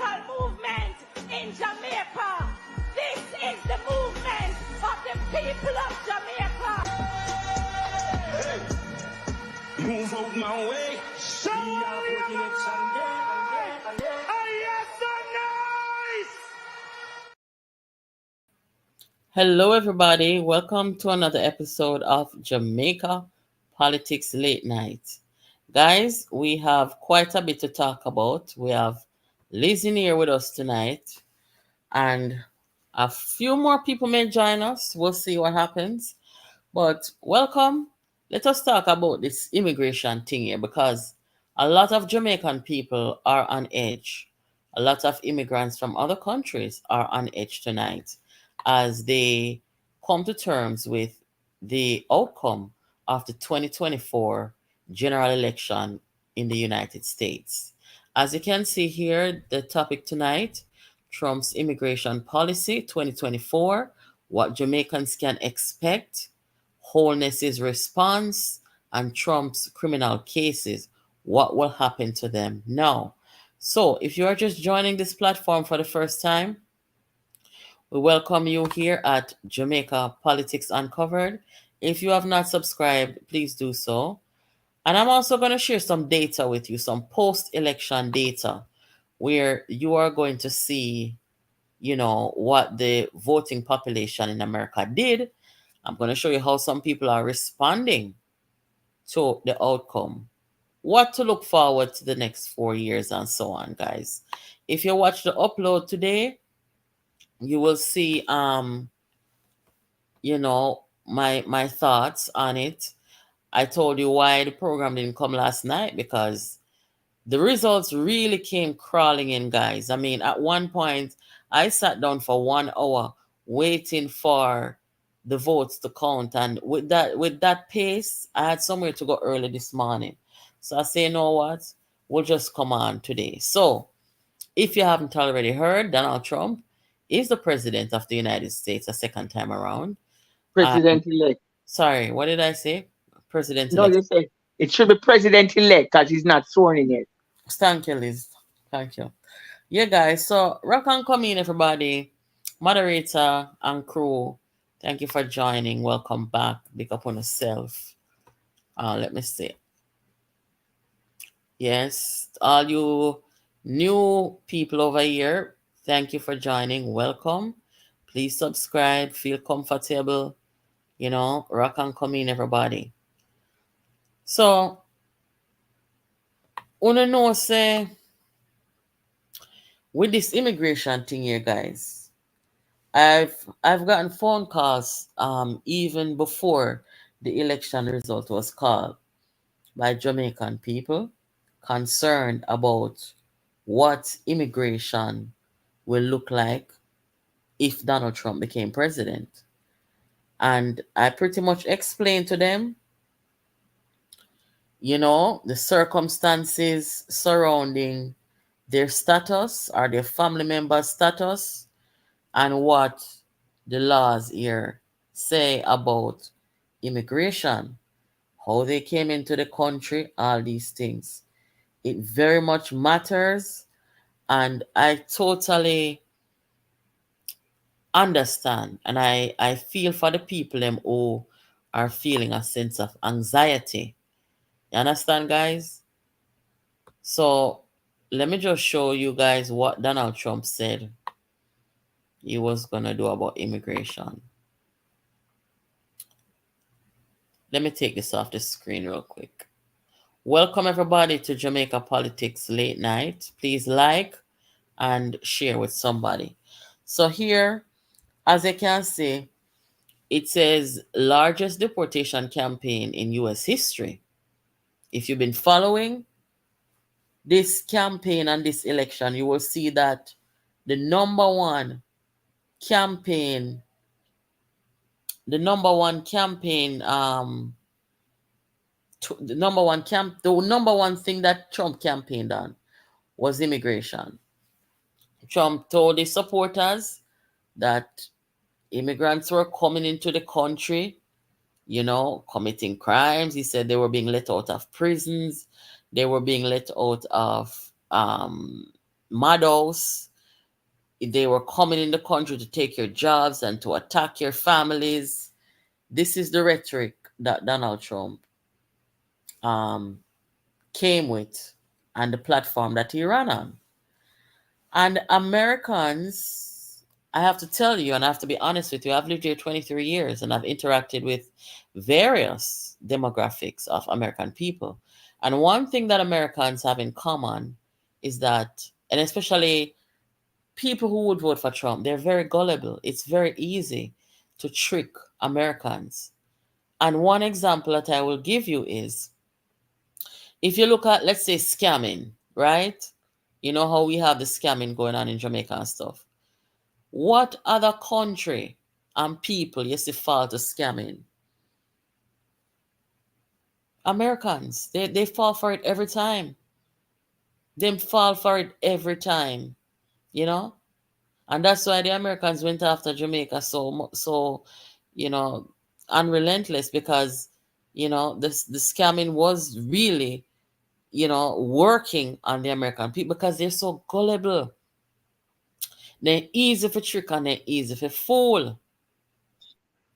political movement in Jamaica. This is the movement of the people of Jamaica. Hey, move out my way. Show Hello, everybody. Welcome to another episode of Jamaica Politics Late Night. Guys, we have quite a bit to talk about. We have Liz in here with us tonight, and a few more people may join us. We'll see what happens. But welcome. Let us talk about this immigration thing here because a lot of Jamaican people are on edge. A lot of immigrants from other countries are on edge tonight as they come to terms with the outcome of the 2024 general election in the United States. As you can see here, the topic tonight, Trump's immigration policy 2024, what Jamaicans can expect, Wholeness's response, and Trump's criminal cases. What will happen to them now? So, if you are just joining this platform for the first time, we welcome you here at Jamaica Politics Uncovered. If you have not subscribed, please do so. And I'm also going to share some data with you, some post-election data, where you are going to see, what the voting population in America did. I'm going to show you how some people are responding to the outcome, what to look forward to the next 4 years, and so on, guys. If you watch the upload today, you will see my thoughts on it. I told you why the program didn't come last night, because the results really came crawling in, guys. I mean, at one point I sat down for 1 hour waiting for the votes to count, and with that pace, I had somewhere to go early this morning. So I say, you know what, we'll just come on today. So if you haven't already heard, Donald Trump is the president of the United States a second time around. President-elect. Sorry, what did I say? No, President-elect. you say it should be president-elect because he's not sworn in yet. Thank you, Liz. Thank you. Yeah, guys. So, rock and come in, everybody. Moderator and crew, thank you for joining. Welcome back. Big up on yourself. Let me see. Yes, all you new people over here, thank you for joining. Welcome. Please subscribe. Feel comfortable. Rock and come in, everybody. So, wanna know, say, with this immigration thing here, guys, I've gotten phone calls even before the election result was called by Jamaican people concerned about what immigration will look like if Donald Trump became president. And I pretty much explained to them, the circumstances surrounding their status or their family member's status, and what the laws here say about immigration, how they came into the country, all these things. It very much matters, and I totally understand, and I feel for the people them who are feeling a sense of anxiety. You understand, guys? So let me just show you guys what Donald Trump said he was gonna do about immigration. Let me take this off the screen real quick. Welcome everybody to Jamaica Politics Late Night. Please like and share with somebody. So here, as you can see, it says largest deportation campaign in US history. If you've been following this campaign and this election, you will see that the number one campaign the number one thing that Trump campaigned on was immigration. Trump told his supporters that immigrants were coming into the country, committing crimes. He said they were being let out of prisons. They were being let out of Madhouse. They were coming in the country to take your jobs and to attack your families. This is the rhetoric that Donald Trump um, came with and the platform that he ran on. And Americans, I have to tell you, and I have to be honest with you, I've lived here 23 years and I've interacted with various demographics of American people. And one thing that Americans have in common is that, and especially people who would vote for Trump, they're very gullible. It's very easy to trick Americans. And one example that I will give you is if you look at, let's say, scamming, right? You know how we have the scamming going on in Jamaica and stuff. What other country and people used to fall to scamming? Americans. They fall for it every time. They fall for it every time, you know? And that's why the Americans went after Jamaica so you know, unrelentless because, you know, the scamming was really, you know, working on the American people because they're so gullible. They're easy for trick and they're easy for fool.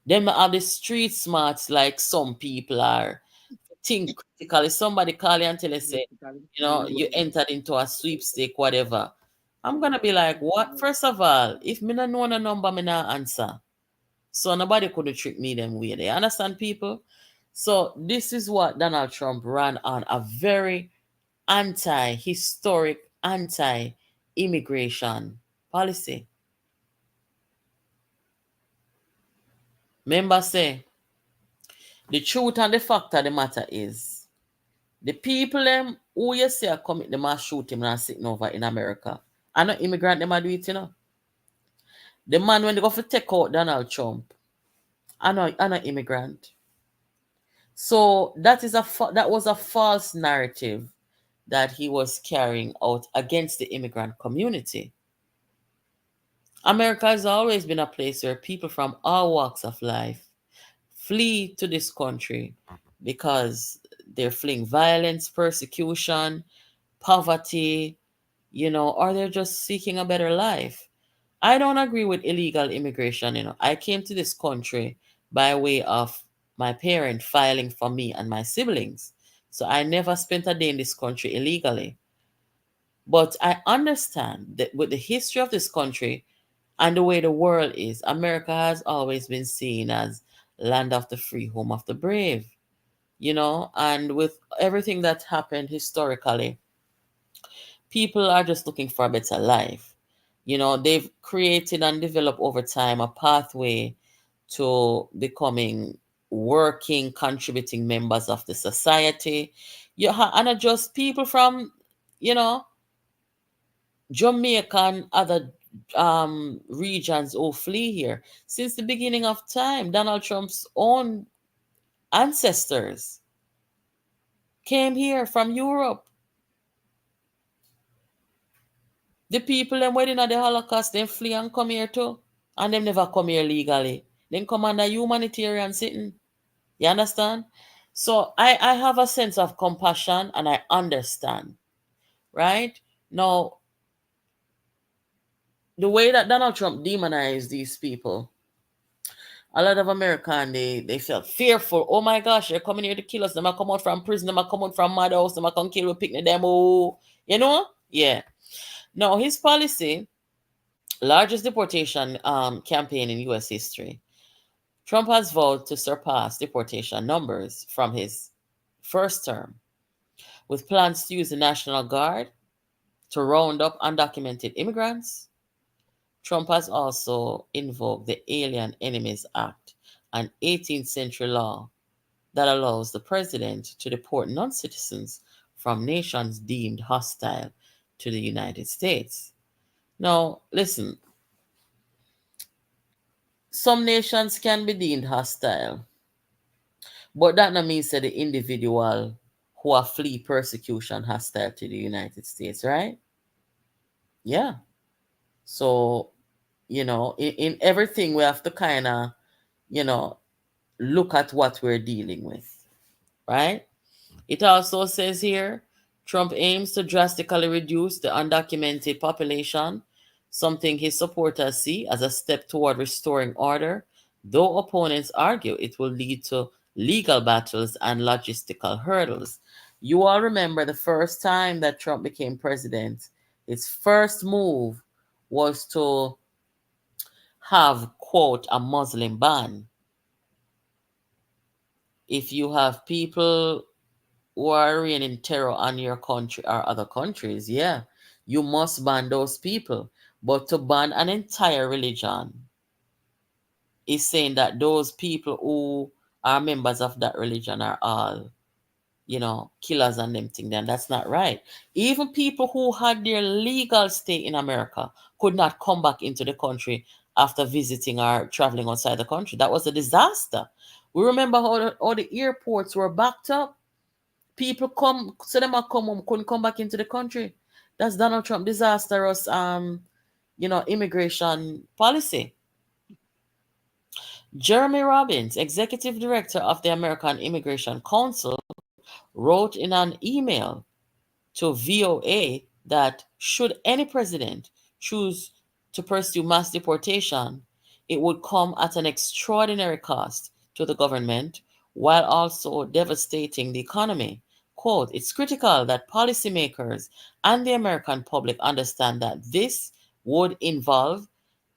Them not have the street smarts like some people are. Think critically. Somebody call you and tell you, say, you know, you entered into a sweepstake, whatever. I'm gonna be like, what? First of all, if me not know the number, me not answer. So nobody could trick me them way. They understand people. So this is what Donald Trump ran on, a very anti-historic, anti-immigration policy. Remember say, the truth and the fact of the matter is, the people them who you say are commit the mass shooting and sitting over in America, are not immigrant them are do it, you know. The man when they go for take out Donald Trump, are not immigrant. So that was a false narrative that he was carrying out against the immigrant community. America has always been a place where people from all walks of life flee to this country because they're fleeing violence, persecution, poverty, you know, or they're just seeking a better life. I don't agree with illegal immigration, you know. I came to this country by way of my parent filing for me and my siblings. So I never spent a day in this country illegally. But I understand that with the history of this country and the way the world is, America has always been seen as land of the free, home of the brave, you know, and with everything that happened historically, people are just looking for a better life. You know, they've created and developed over time a pathway to becoming working, contributing members of the society. And not just people from, you know, Jamaica and other regions who flee here. Since the beginning of time, Donald Trump's own ancestors came here from Europe. The people them waiting at the Holocaust, they flee and come here too. And them never come here legally. They come under humanitarian sitting. You understand? So I have a sense of compassion and I understand. Right? Now, the way that Donald Trump demonized these people, a lot of Americans they felt fearful. Oh my gosh, they're coming here to kill us. They might come out from prison, they might come out from madhouse, they might come kill with picnic them. Oh, you know? Yeah. Now his policy, largest deportation campaign in US history. Trump has vowed to surpass deportation numbers from his first term, with plans to use the National Guard to round up undocumented immigrants. Trump has also invoked the Alien Enemies Act, an 18th century law that allows the president to deport non citizens from nations deemed hostile to the United States. Now, listen, some nations can be deemed hostile, but that not means that the individual who are flee persecution hostile to the United States, right? Yeah. So, you know, in everything we have to kind of, you know, look at what we're dealing with, right? It also says here Trump aims to drastically reduce the undocumented population, something his supporters see as a step toward restoring order, though opponents argue it will lead to legal battles and logistical hurdles. You all remember the first time that Trump became president, his first move was to have, quote, a Muslim ban. If you have people who are raining terror on your country or other countries, yeah, you must ban those people. But to ban an entire religion is saying that those people who are members of that religion are all, killers and them thing, then that's not right. Even people who had their legal stay in America could not come back into the country after visiting or traveling outside the country. That was a disaster. We remember how the airports were backed up. People come, so them are come home, couldn't come back into the country. That's Donald Trump disastrous, immigration policy. Jeremy Robbins, executive director of the American Immigration Council, wrote in an email to VOA that should any president choose to pursue mass deportation, it would come at an extraordinary cost to the government while also devastating the economy. Quote, it's critical that policymakers and the American public understand that this would involve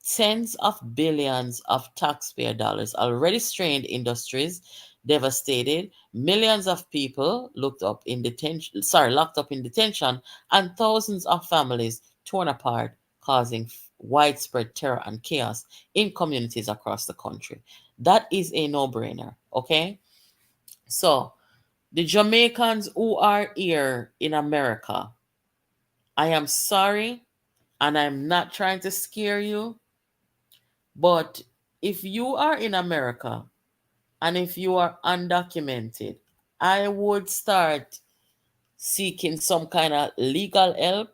tens of billions of taxpayer dollars, already strained industries devastated, millions of people locked up in detention, and thousands of families torn apart, causing widespread terror and chaos in communities across the country. That is a no-brainer, okay? So, the Jamaicans who are here in America, I am sorry, and I'm not trying to scare you, but if you are in America and if you are undocumented, I would start seeking some kind of legal help.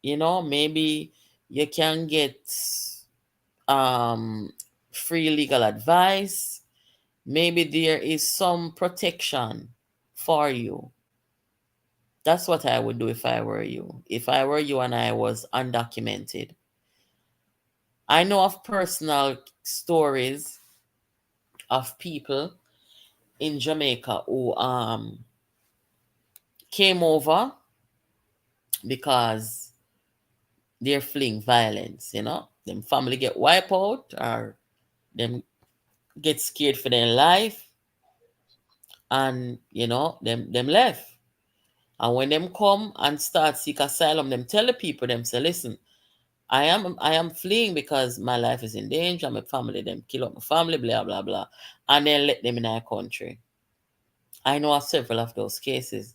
Maybe you can get um, free legal advice. Maybe there is some protection for you. That's what I would do if I were you. If I were you and I was undocumented. I know of personal stories of people in Jamaica who came over because they're fleeing violence, Them family get wiped out or them get scared for their life and them left. And when them come and start seek asylum, them tell the people, them say, listen, I am fleeing because my life is in danger, my family, them kill up my family, blah blah blah. And then let them in our country. I know of several of those cases.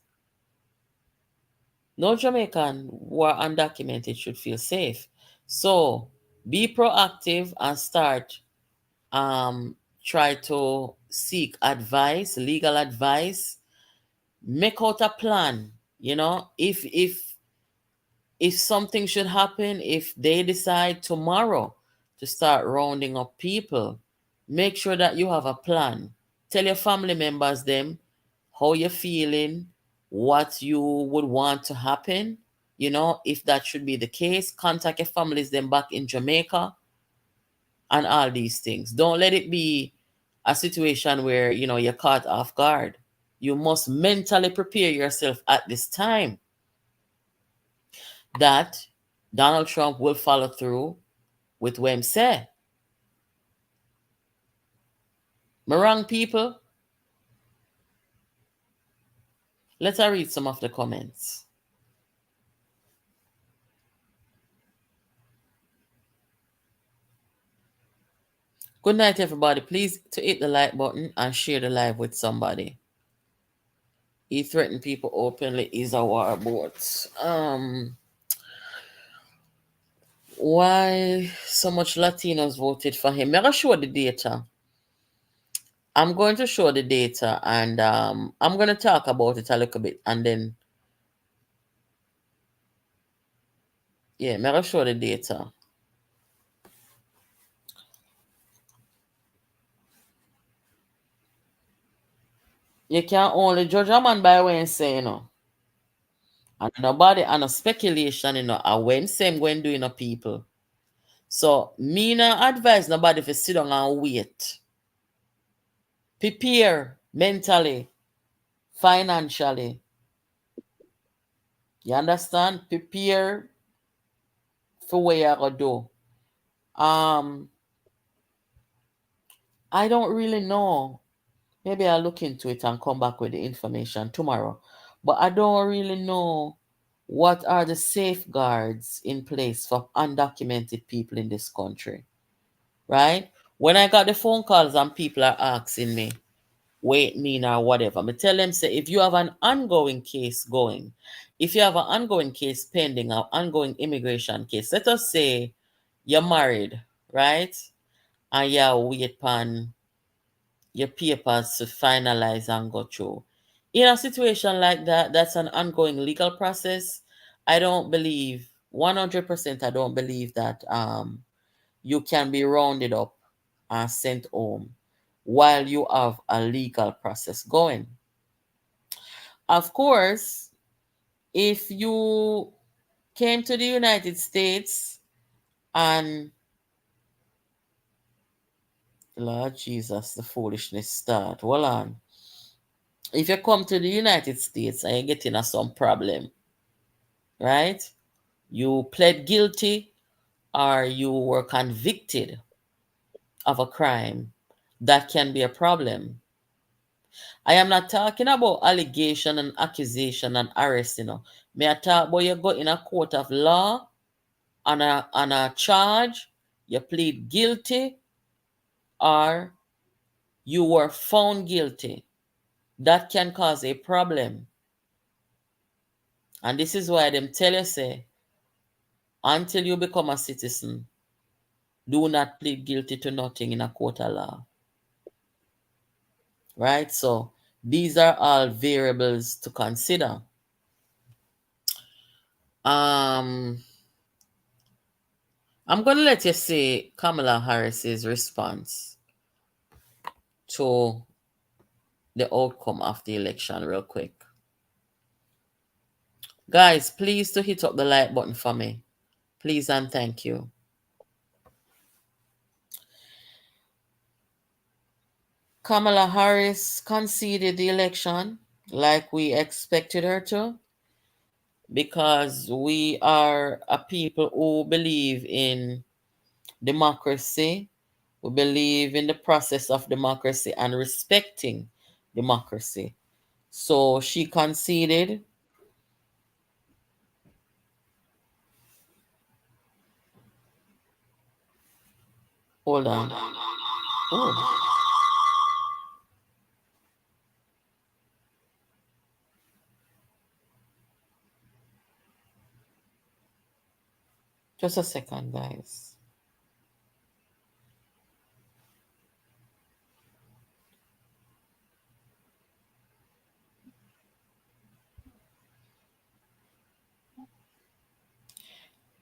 No Jamaican who are undocumented should feel safe. So be proactive and start try to seek advice, legal advice. Make out a plan. If something should happen, if they decide tomorrow to start rounding up people, make sure that you have a plan. Tell your family members them how you're feeling, what you would want to happen. If that should be the case, contact your families them back in Jamaica and all these things. Don't let it be a situation where, you're caught off guard. You must mentally prepare yourself at this time that Donald Trump will follow through with what he said. Wrong, people? Let's read some of the comments. Good night, everybody. Please to hit the like button and share the live with somebody. He threatened people openly. He's a war boat. Why so much Latinos voted for him? I'm going to show the data. I'm going to show the data and I'm going to talk about it a little bit and then I'm going to show the data. You can't only judge a man by what he's saying, And nobody and no speculation, when same when doing people. So me no advise nobody to sit down and wait. Prepare mentally, financially. You understand? Prepare for what you're gonna do. I don't really know. Maybe I'll look into it and come back with the information tomorrow. But I don't really know what are the safeguards in place for undocumented people in this country. Right? When I got the phone calls and people are asking me, wait mean or whatever, I tell them, say, if you have an ongoing case going, if you have an ongoing case pending, or ongoing immigration case, let us say you're married, right? And you wait upon your papers to finalize and go through. In a situation like that, that's an ongoing legal process. I don't believe 100%. I don't believe that you can be rounded up and sent home while you have a legal process going. Of course, if you came to the United States and Lord Jesus, the foolishness start. Hold on. If you come to the United States and you get in some problem, right? You pled guilty or you were convicted of a crime, that can be a problem. I am not talking about allegation and accusation and arrest, May I talk about you go in a court of law on a charge, you plead guilty or you were found guilty. That can cause a problem. And this is why them tell you, say, until you become a citizen, do not plead guilty to nothing in a court of law. Right? So these are all variables to consider. I'm going to let you see Kamala Harris's response to the outcome of the election real quick. Guys, please to hit up the like button for me. Please and thank you. Kamala Harris conceded the election like we expected her to, because we are a people who believe in democracy. We believe in the process of democracy and respecting democracy. So she conceded. Hold on. Oh. Just a second, guys.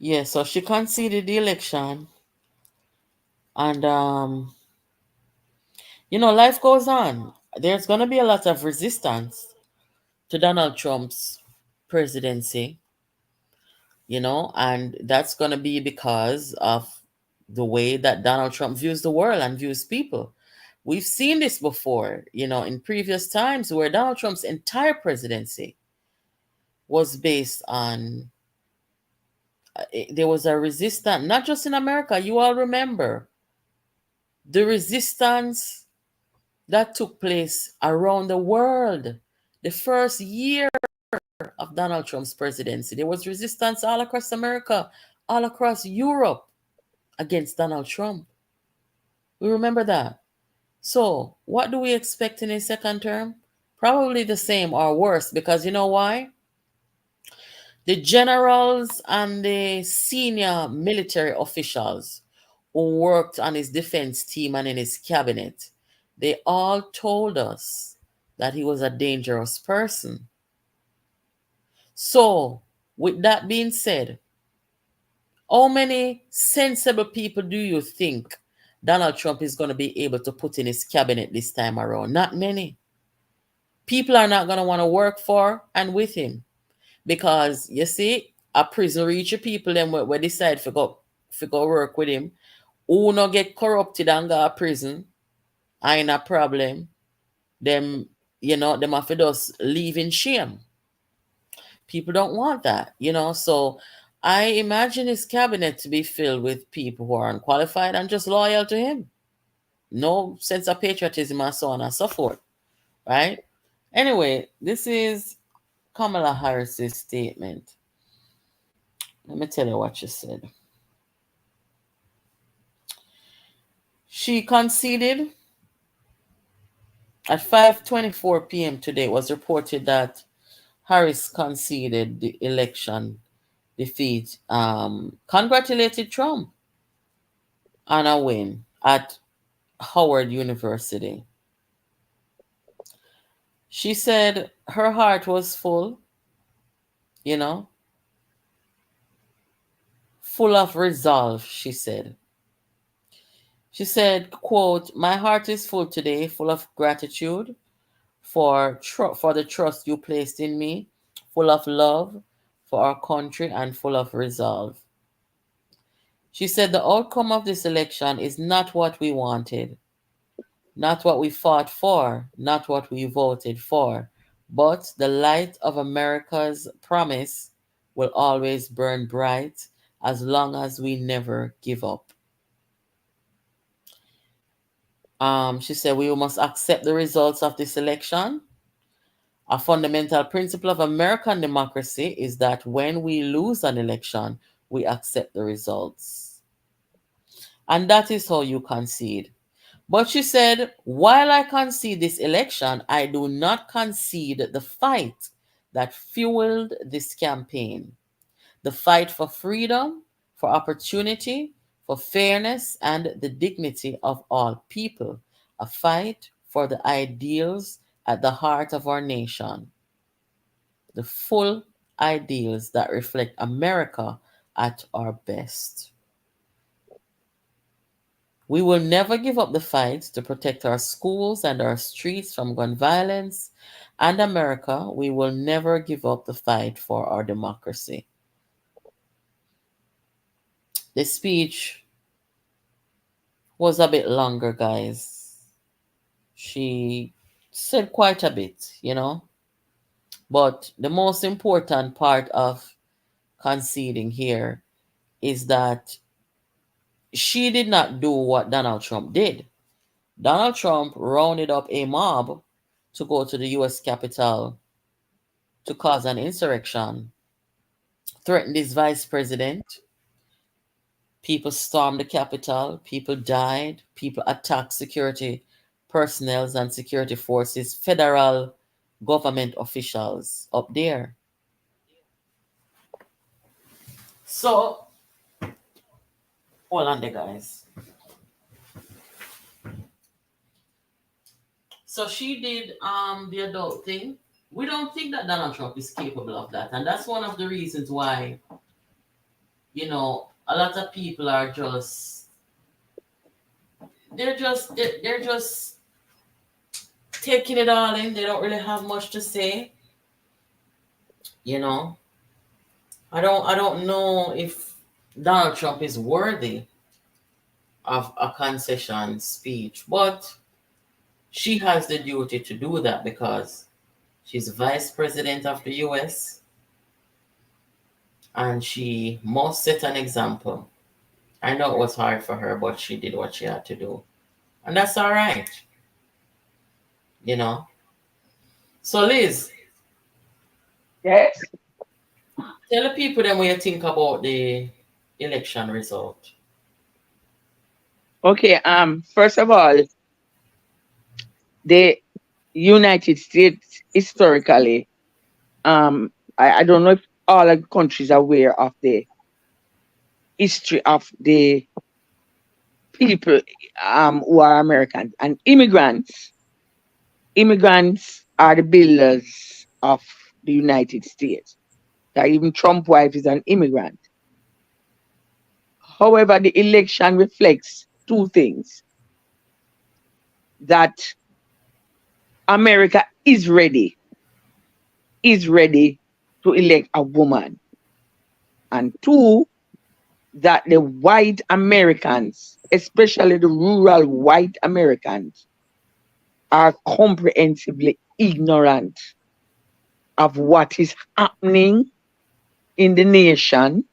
Yeah, so she conceded the election. And, life goes on. There's going to be a lot of resistance to Donald Trump's presidency, and that's going to be because of the way that Donald Trump views the world and views people. We've seen this before, in previous times where Donald Trump's entire presidency was based on, there was a resistance, not just in America. You all remember the resistance that took place around the world. The first year of Donald Trump's presidency, there was resistance all across America, all across Europe against Donald Trump. We remember that. So, what do we expect in his second term? Probably the same or worse, because you know why? The generals and the senior military officials who worked on his defense team and in his cabinet, they all told us that he was a dangerous person. So, with that being said, how many sensible people do you think Donald Trump is going to be able to put in his cabinet this time around? Not many. People are not going to want to work for and with him, because you see, a prison reach people them where decide for go work with him, who not get corrupted and go to prison, ain't a problem. Them, them have to just leave in shame. People don't want that, So I imagine his cabinet to be filled with people who are unqualified and just loyal to him. No sense of patriotism and so on and so forth. Right? Anyway, this is Kamala Harris's statement. Let me tell you what she said. She conceded at 5:24 p.m. today. It was reported that Harris conceded the election defeat. Congratulated Trump on a win at Howard University. She said her heart was full, you know, full of resolve, she said. She said, quote, "My heart is full today, full of gratitude for the trust you placed in me, full of love for our country and full of resolve." She said the outcome of this election is not what we wanted, not what we fought for, not what we voted for, but the light of America's promise will always burn bright as long as we never give up. She said we must accept the results of this election. A fundamental principle of American democracy is that when we lose an election, we accept the results. And that is how you concede. But she said, while I concede this election, I do not concede the fight that fueled this campaign. The fight for freedom, for opportunity, for fairness, and the dignity of all people. A fight for the ideals at the heart of our nation. The full ideals that reflect America at our best. We will never give up the fight to protect our schools and our streets from gun violence. And America, we will never give up the fight for our democracy. The speech was a bit longer, guys. She said quite a bit. But the most important part of conceding here is that she did not do what Donald Trump did. Donald Trump rounded up a mob to go to the US Capitol to cause an insurrection, threatened his vice president. People stormed the Capitol, people died, people attacked security personnel and security forces, federal government officials up there. So, hold on there, guys. So she did the adult thing. We don't think that Donald Trump is capable of that. And that's one of the reasons why, a lot of people are they're just taking it all in. They don't really have much to say. I don't know if Donald Trump is worthy of a concession speech, but she has the duty to do that because she's vice president of the US and she must set an example. I know it was hard for her, but she did what she had to do. And that's all right. So, Liz. Yes. Tell the people then what you think about the election result. Okay. First of all, the United States historically, I don't know if all the countries are aware of the history of the people who are Americans and immigrants. Immigrants are the builders of the United States. That even Trump wife is an immigrant. However, the election reflects two things. That America is ready to to elect a woman. And two, that the white Americans, especially the rural white Americans, are comprehensively ignorant of what is happening in the nation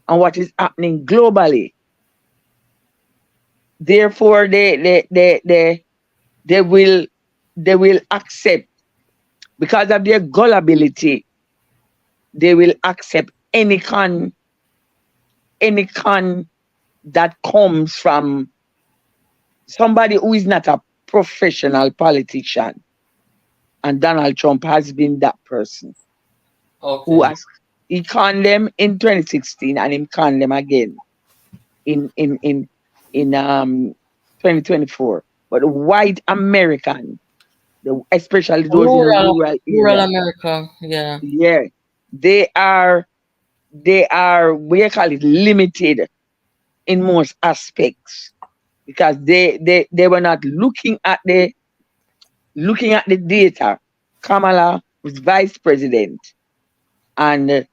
and what is happening globally. Therefore, they will they will accept, because of their gullibility, they will accept any con that comes from somebody who is not a professional politician. And Donald Trump has been that person who Okay. has he conned them in 2016 and he conned them again in in in in 2024. But the white American, especially those in the Rural, rural rural area, America. Yeah. yeah, they are what you call it, limited in most aspects, because they were not looking at the data. Kamala was vice president, and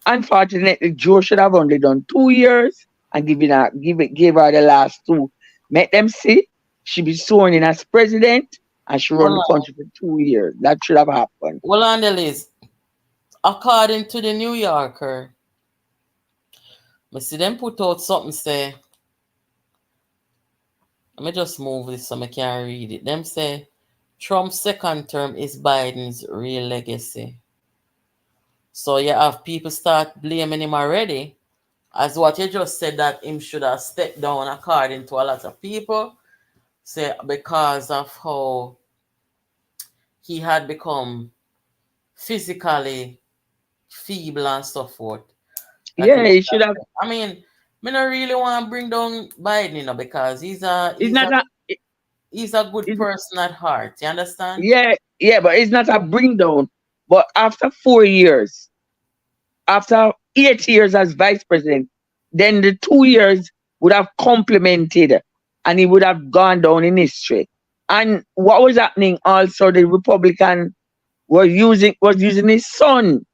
unfortunately, Joe should have only done 2 years and gave her the last two. Make them see she be sworn in as president and she run the Well, country for 2 years. That should have happened. well, on the list, according to the New Yorker, I see them put out something say, let me just move this so I can read it. Them say Trump's second term is Biden's real legacy. So you have people start blaming him already, as what you just said, that him should have stepped down according to a lot of people. Say because of how he had become physically feeble and so forth. That he Yeah, should he should have have. stepped. I mean, me not really want to bring down Biden, because It's not a. he's a good It's, person at heart. You understand? yeah, yeah, but it's not a bring down. But after 4 years, after 8 years as vice president, then the 2 years would have complemented and he would have gone down in history. And what was happening also, the Republican was using his son,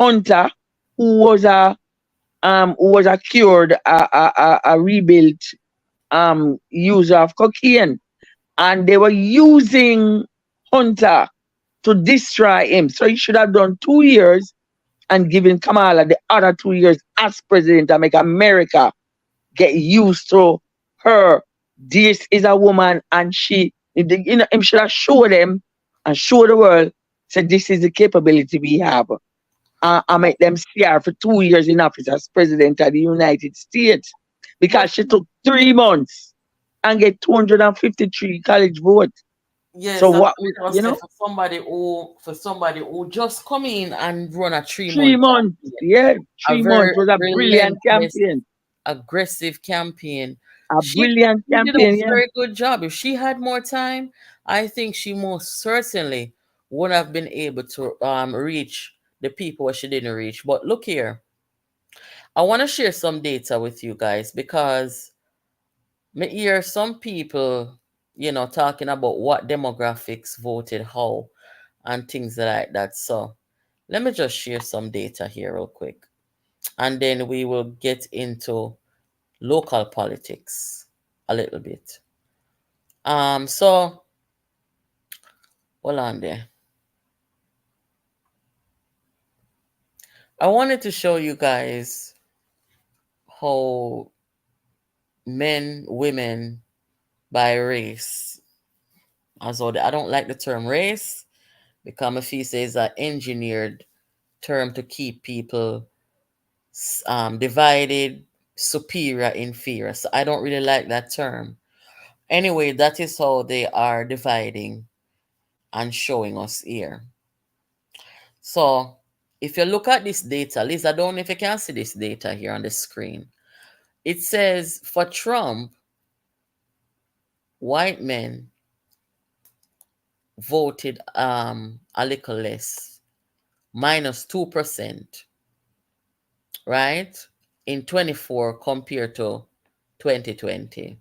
Hunter, who was a cured, a rebuilt user of cocaine. And they were using Hunter to destroy him. So he should have done 2 years and giving Kamala the other 2 years as president and make America get used to her. This is a woman, and him should have show them and show the world, so this is the capability we have. I make them see her for 2 years in office as president of the United States, But because she took 3 months and get 253 college votes. So yes, I what, mean, say for somebody who just come in and run a 3 month 3 months? campaign, Yeah, a 3 months very was a brilliant relentless, campaign. aggressive campaign. A She brilliant she did a campaign, yeah. very good job. If she had more time, I think she most certainly would have been able to reach the people where she didn't reach. But look here, I want to share some data with you guys, because me hear some people, talking about what demographics voted how and things like that. So let me just share some data here real quick, and then we will get into local politics a little bit. So hold on there. I wanted to show you guys how men, women by race, as though I don't like the term race, because my feel say it's an engineered term to keep people divided, superior, inferior. So I don't really like that term. Anyway, that is how they are dividing and showing us here. So if you look at this data, Liz, I don't know if you can see this data here on the screen. It says for Trump, white men voted a little less, -2%, right? In 24 compared to 2020.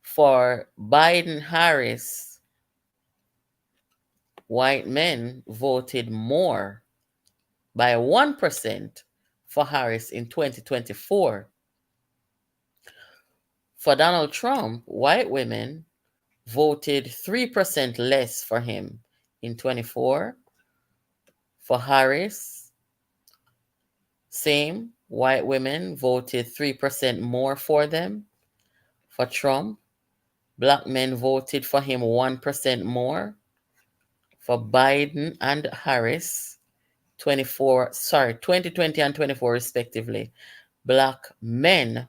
For Biden Harris, white men voted more, by 1% for Harris in 2024. For Donald Trump, white women voted 3% less for him in 24. For Harris, same, white women voted 3% more for them. For Trump, black men voted for him 1% more. For Biden and Harris, 2020 and 24 respectively, black men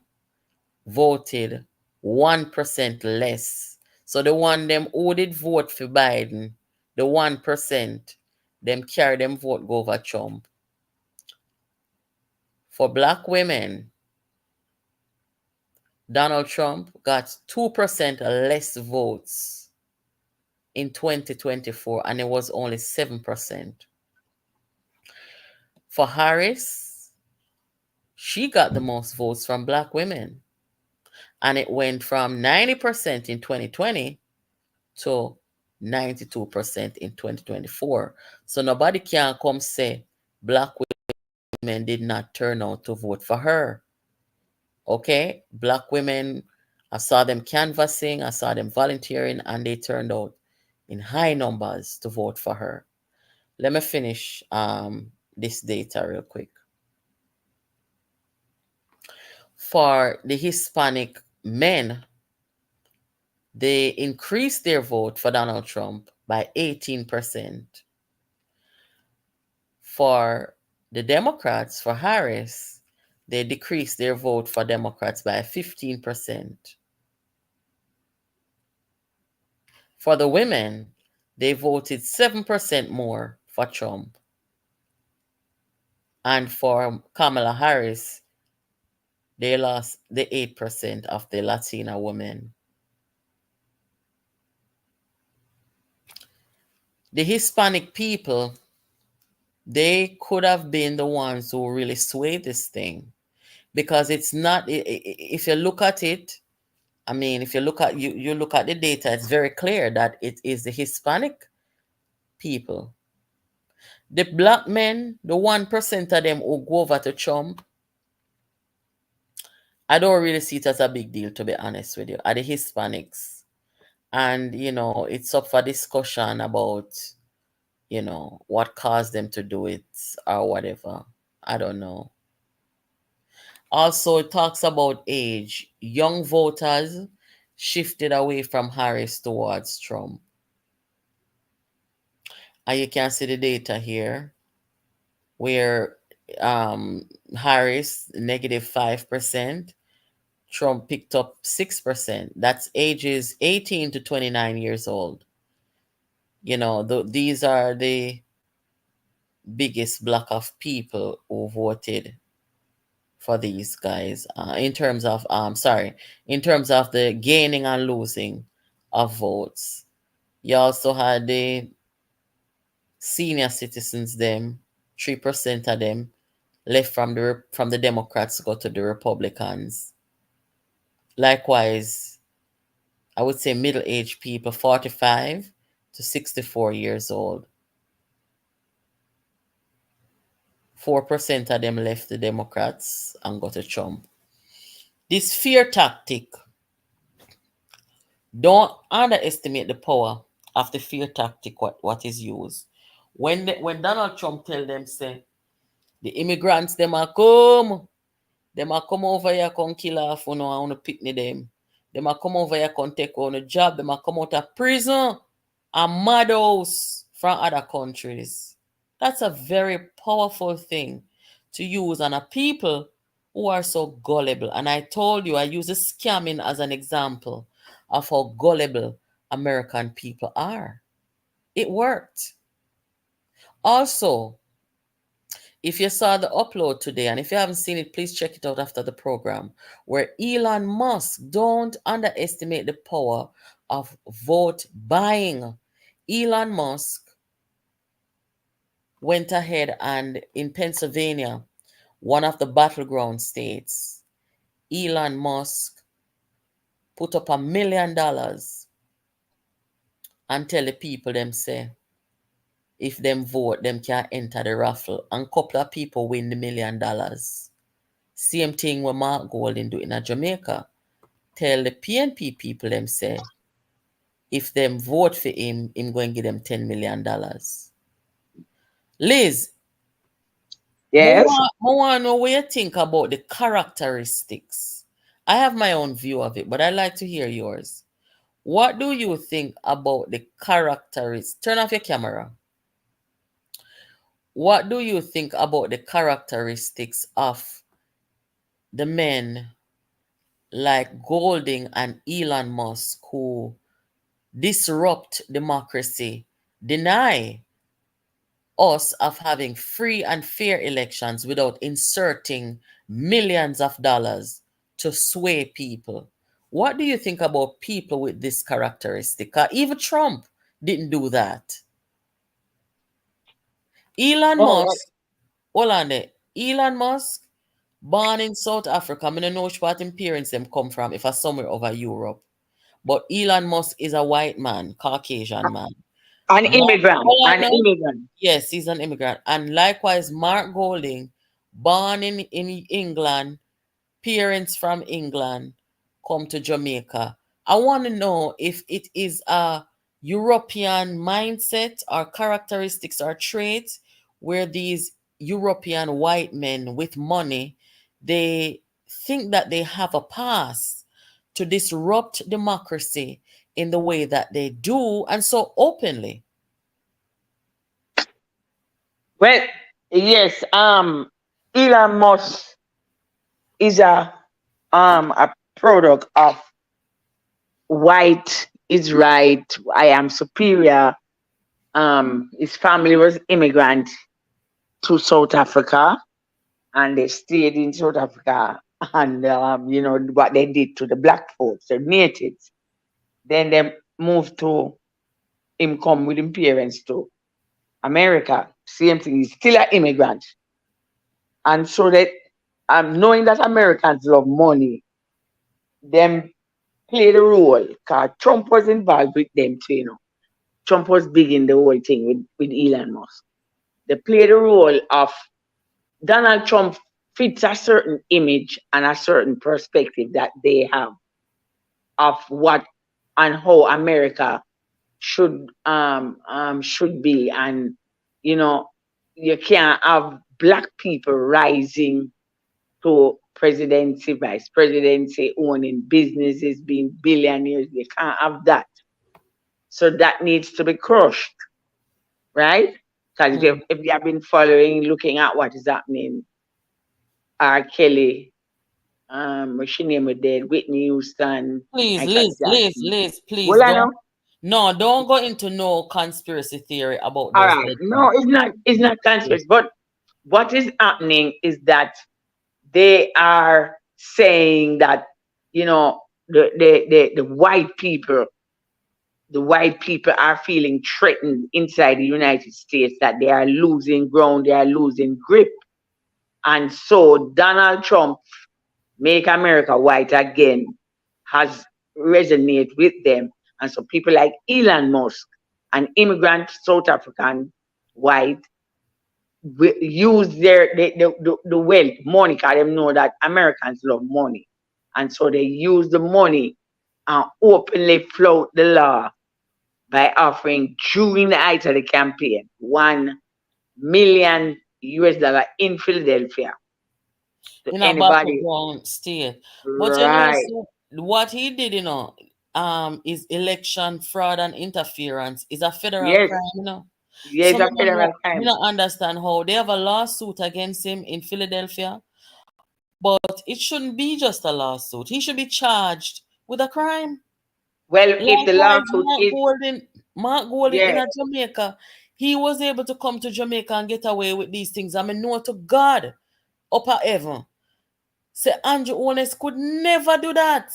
voted 1% less. So the one them who did vote for Biden, the 1%, them carry them vote go over Trump. For black women, Donald Trump got 2% less votes in 2024, and it was only 7%. For Harris, she got the most votes from black women, and it went from 90% in 2020 to 92% in 2024. So nobody can come say black women did not turn out to vote for her. Okay? Black women, I saw them canvassing, I saw them volunteering, and they turned out in high numbers to vote for her. Let me finish this data real quick. For the Hispanic men, they increased their vote for Donald Trump by 18%. For the Democrats, for Harris, they decreased their vote for Democrats by 15%. For the women, they voted 7% more for Trump. And for Kamala Harris, they lost the 8% of the Latina women. The Hispanic people, they could have been the ones who really swayed this thing, because it's not, if you look at it, I mean, if you look at you look at the data, it's very clear that it is the Hispanic people. The black men, the 1% of them who go over to Trump, I don't really see it as a big deal, to be honest with you, are the Hispanics. And, it's up for discussion about, what caused them to do it or whatever. I don't know. Also, it talks about age. Young voters shifted away from Harris towards Trump. And you can see the data here where Harris, -5%. Trump picked up 6%. That's ages 18 to 29 years old. These are the biggest block of people who voted for these guys in terms of the gaining and losing of votes. You also had the senior citizens, them 3% of them left from the Democrats to go to the Republicans. Likewise, I would say middle-aged people, 45 to 64 years old. 4% of them left the Democrats and go to Trump. This fear tactic, don't underestimate the power of the fear tactic, what is used. When Donald Trump tell them, say, the immigrants, them a come over here, come kill off, I want to picnic them. Them a come over here, come take on a job. Them a come out of prison and madhouse from other countries. That's a very powerful thing to use on a people who are so gullible. And I told you, I use the scamming as an example of how gullible American people are. It worked. Also, if you saw the upload today, and if you haven't seen it, please check it out after the program, where Elon Musk, don't underestimate the power of vote buying. Elon Musk went ahead and in Pennsylvania, one of the battleground states, Elon Musk put up $1 million and tell the people them say, if them vote, them can enter the raffle. And couple of people win the $1 million. Same thing with Mark Golding do in Jamaica. Tell the PNP people them say, if them vote for him going to give them $10 million. Liz, Yes. I want to know what you think about the characteristics. I have my own view of it, but I'd like to hear yours. What do you think about the characteristics? Turn off your camera. What do you think about the characteristics of the men like Golding and Elon Musk who disrupt democracy, deny us of having free and fair elections without inserting millions of dollars to sway people? What do you think about people with this characteristic? Even Trump didn't do that. Elon Oh, Musk, hold on there. Elon Musk, born in South Africa. I don't know which part his parents them come from, if I somewhere over Europe. But Elon Musk is a white man, Caucasian man. an immigrant. Hold on An now. immigrant. Yes, he's an immigrant. And likewise, Mark Golding, born in England, parents from England, come to Jamaica. I want to know if it is a European mindset or characteristics or traits where these European white men with money, they think that they have a pass to disrupt democracy in the way that they do and so openly. Well, yes. Elon Musk is a product of white is right. I am superior. His family was immigrant to South Africa, and they stayed in South Africa. And you know what they did to the black folks, the natives. Then they moved to him, come with him parents to America. Same thing. He's still an immigrant, and so that knowing that Americans love money, them play the role. Cause Trump was involved with them too. You know, Trump was big in the whole thing with Elon Musk. They play the role of Donald Trump fits a certain image and a certain perspective that they have of what and how America should be. And you know, you can't have black people rising to presidency, vice presidency, owning businesses, being billionaires. You can't have that. So that needs to be crushed, right? Because if you have been following, looking at what is happening, R. Kelly, what's she name with dead, Whitney Houston, Please, Michael Jackson. Liz, please Well, I know. don't go into no conspiracy theory about All those right. dead No, people. it's not conspiracy. But what is happening is that they are saying that, you know, the white people are feeling threatened inside the United States, that they are losing ground, they are losing grip. And so Donald Trump, Make America White Again, has resonate with them. And so people like Elon Musk, an immigrant South African white, use the wealth, money, because they know that Americans love money. And so they use the money and openly flout the law by offering, during the height of the campaign, $1 million in Philadelphia to In a anybody. battleground state. But you know, Right. so what he did, is election fraud and interference is a federal Yes. crime, you know. Yes, So a federal me crime. not understand how they have a lawsuit against him in Philadelphia, but it shouldn't be just a lawsuit. He should be charged with a crime. Well, if the Likewise, lawsuit is, Mark Golding yeah, in Jamaica, he was able to come to Jamaica and get away with these things. I mean, know to God up at heaven. Say Andrew Ones could never do that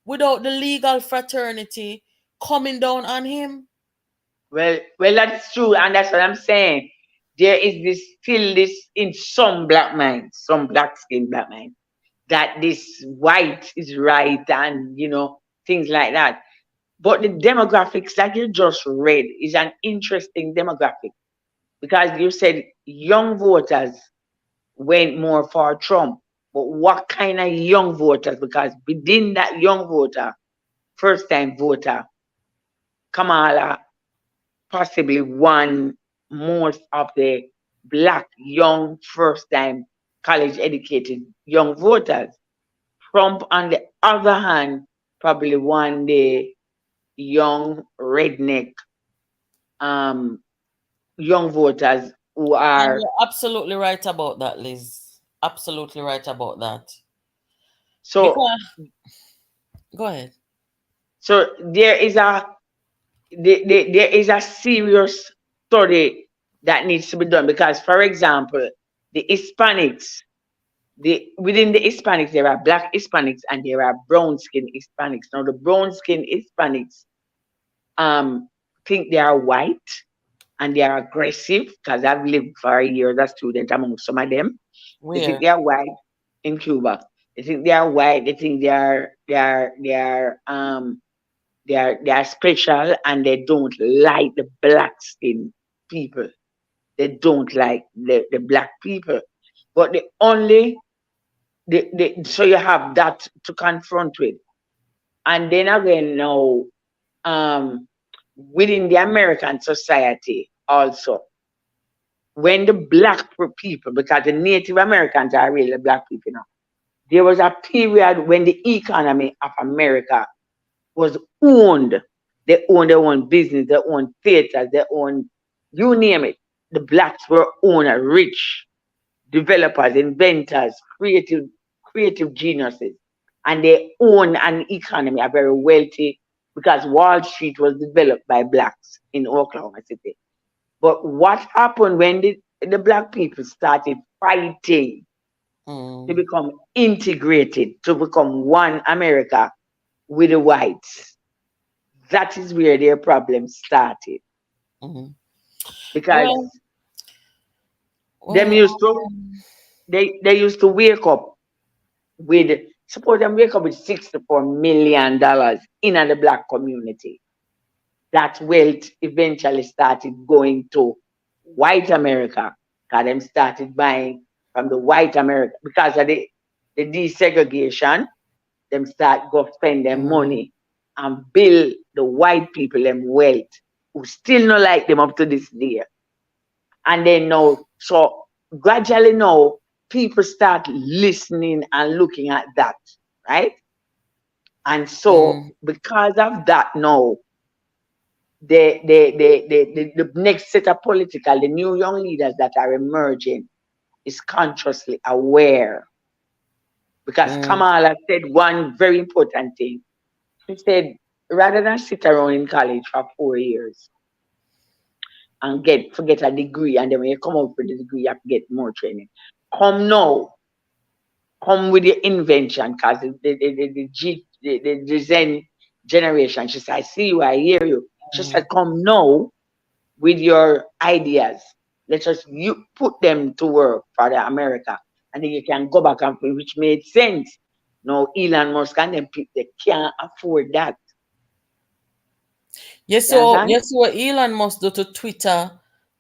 without the legal fraternity coming down on him. well, that's true, and that's what I'm saying. There is this still this in some black minds, some black skin black minds, that this white is right, and you know, things like that. But the demographics that you just read is an interesting demographic. because you said young voters went more for Trump. But what kind of young voters? Because within that young voter, first time voter, Kamala possibly won most of the black young first time college educated young voters. Trump, on the other hand, probably won the young redneck um, young voters who And are you're absolutely right about that, Liz. Absolutely right about that. so Because go ahead. so there is a serious study that needs to be done because, for example, the Hispanics, within the Hispanics there are black Hispanics and there are brown skin Hispanics. Now the brown skin Hispanics um think they are white and they are aggressive because I've lived for a year as a student among some of them. They think Where? they are white in Cuba. They think they are white. They think they are special and they don't like the black skin people. They don't like the black people. But the only so you have that to confront with. And then again now, um within the American society also, when the black people, because the Native Americans are really black people now, there was a period when the economy of America was owned. They owned their own business, their own theaters, their own, you name it. The blacks were owner, rich developers, inventors, creative geniuses. And they own an economy, a very wealthy, because Wall Street was developed by blacks in Oklahoma City. But what happened when the black people started fighting to Mm, become integrated, to become one America with the whites? That is where their problem started. mhm. Because Well, them well, used to they used to wake up with, suppose them wake up with $64 million in the black community. That wealth eventually started going to white America, because them started buying from the white America because of the desegregation. Them start go spend their mm, money and build the white people them wealth, who still not like them up to this day. And then now, so gradually now, people start listening and looking at that, right? And so mm, because of that now, the next set of political, the new young leaders that are emerging is consciously aware. Because mm, Kamala said one very important thing. She said, rather than sit around in college for 4 years and forget a degree, and then when you come out with the degree, you have to get more training. Come now, come with your invention, because the Zen generation, she said, I see you, I hear you. She mm. said, come now with your ideas. Let us you put them to work for the America. And then you can go back and which made sense. No, Elon Musk and them people, they can't afford that. Yes, You so understand? yes, what Elon must do to Twitter.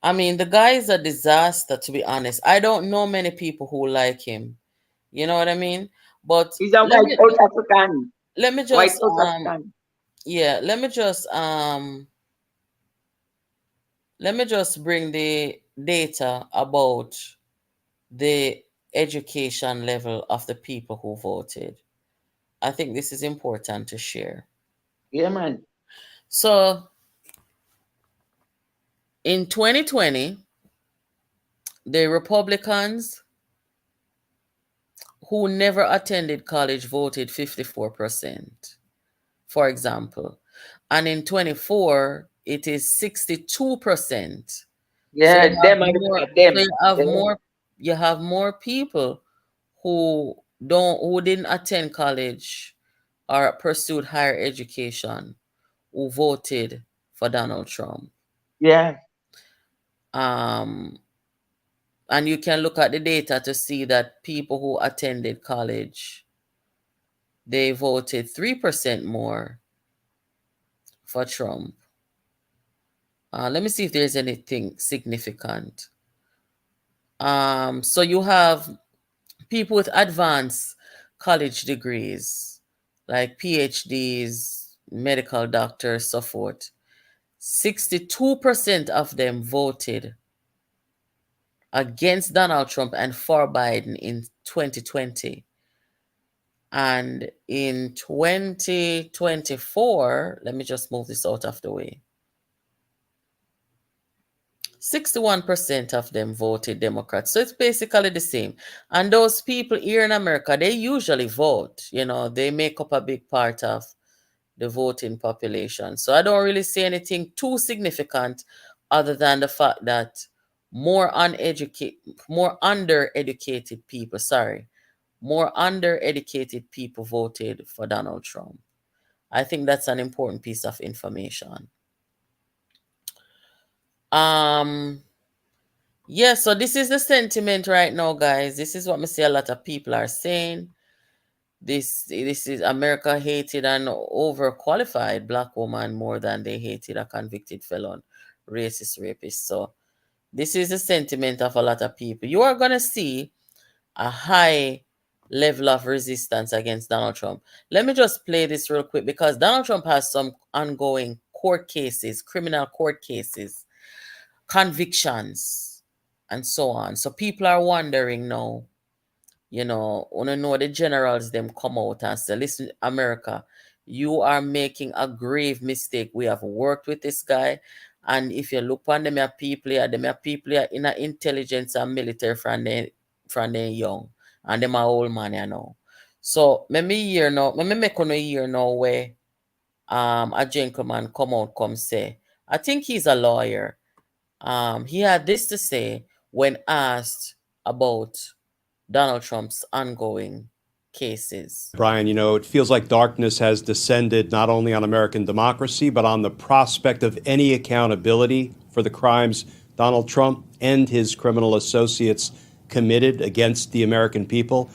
I mean, the guy is a disaster, to be honest. I don't know many people who like him. You know what I mean? But He's a let white me South African. let me White just South African. yeah, let me just bring the data about the education level of the people who voted. I think this is important to share. Yeah, man. So in 2020, the Republicans who never attended college voted 54%, for example. And in 24, it is 62%. So you Yeah, have them are more so them. you have Yeah. more people who who didn't attend college or pursued higher education who voted for Donald Trump. Yeah. Um, and you can look at the data to see that people who attended college, they voted 3% more for Trump. Let me see if there's anything significant. So you have people with advanced college degrees, like PhDs, medical doctors, so forth. 62% of them voted against Donald Trump and for Biden in 2020. And in 2024, let me just move this out of the way. 61% of them voted Democrat. So it's basically the same. And those people here in America, they usually vote. They make up a big part of the voting population. So I don't really see anything too significant other than the fact that more undereducated people, more undereducated people voted for Donald Trump. I think that's an important piece of information. Yeah, so this is the sentiment right now, guys. This is what I see a lot of people are saying. This is America hated an overqualified black woman more than they hated a convicted felon, racist rapist. So this is the sentiment of a lot of people. You are gonna see a high level of resistance against Donald Trump. Let me just play this real quick because Donald Trump has some ongoing court cases, criminal court cases, convictions, and so on. So people are wondering now, wanna know the generals them come out and say, listen, America, you are making a grave mistake. We have worked with this guy. And if you look on them people here in a intelligence and military from they young. And them are old man, So let me make on a year now where a gentleman come say, I think he's a lawyer. He had this to say when asked about Donald Trump's ongoing cases. Brian, it feels like darkness has descended not only on American democracy, but on the prospect of any accountability for the crimes Donald Trump and his criminal associates committed against the American people.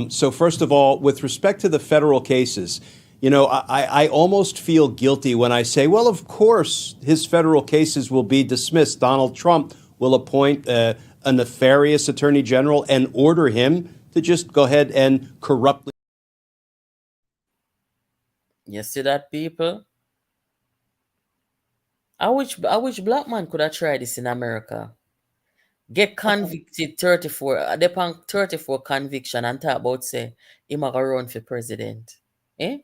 So first of all, with respect to the federal cases, I almost feel guilty when I say, well, of course, his federal cases will be dismissed. Donald Trump will appoint a nefarious attorney general and order him to just go ahead and corruptly. You see that, people? I wish black man could have tried this in America. Get convicted 34, upon 34 conviction and talk about say him a go run for president. And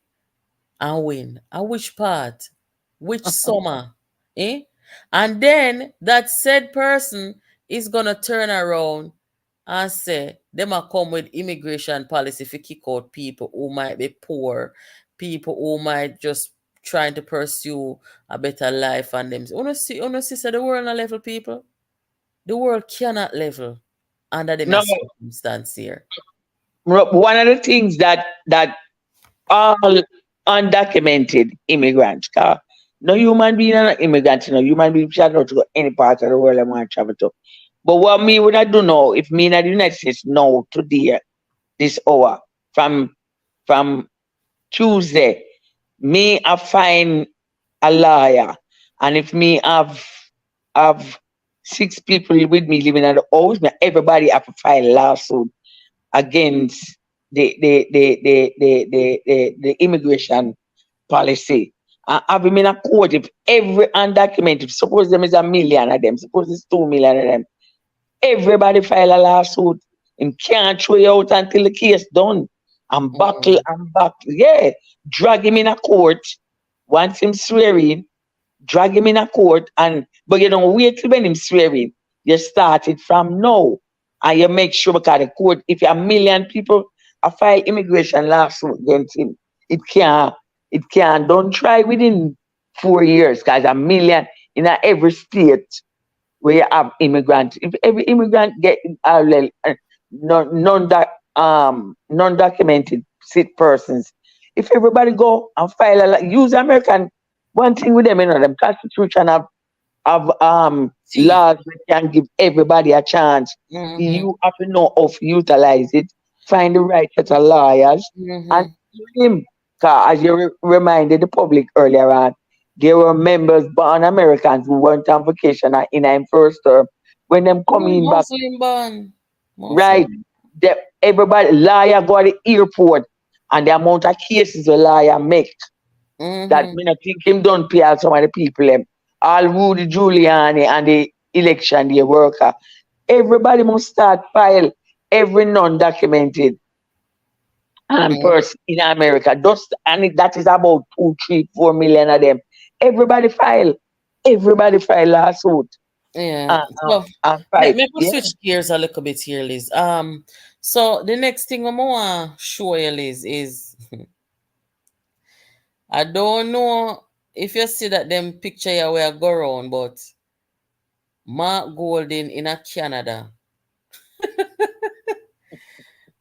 win. And which part? Which summer? And then that said person is gonna turn around and say them a come with immigration policy to kick out people who might be poor, people who might just trying to pursue a better life and them. Uno see say the world not level, people. The world cannot level under the No, circumstance here. one of the things that all undocumented immigrants, no human being are not immigrants, no human being should not go any part of the world I want to travel to. But what me would I do now if me in the United States now today, this hour, from Tuesday, me I find a lawyer, and if me have 6 people with me living at the house, me everybody have to file lawsuit against the immigration policy. Have him in a court if every undocumented, suppose them is 1 million of them, suppose it's 2 million of them, everybody file a lawsuit and can't throw you out until the case done. And buckle and buckle. Yeah. Drag him in a court. Once him swearing, drag him in a court but you don't wait till when him swearing. You start it from now. And you make sure because the court, if you have 1 million people file immigration lawsuit against him, it can don't try within 4 years because 1 million in every state where you have immigrants. If every immigrant get non-documented persons, if everybody go and file use American one thing with them, them constitution have laws that can give everybody a chance. You have to know how to utilize it, find the right set of lawyers, and him. As you reminded the public earlier on, there were members born Americans who went on vacation in their first term. When them coming back, Muslim ban. right, Muslim. everybody, lawyer go to the airport and the amount of cases the lawyer make, that Mm-hmm. me not think him don't pay out some of the people them. All Rudy Giuliani and the election day worker. Everybody must start file every non-documented person in America. Just that is about 2, 3, 4 million of them. Everybody file. Everybody file lawsuit Yeah. and, So and let fight. me Yeah. switch gears a little bit here, Liz. So the next thing I want to show you, Liz, is I don't know if you see that them picture here where I go around, but Mark Golden in a Canada.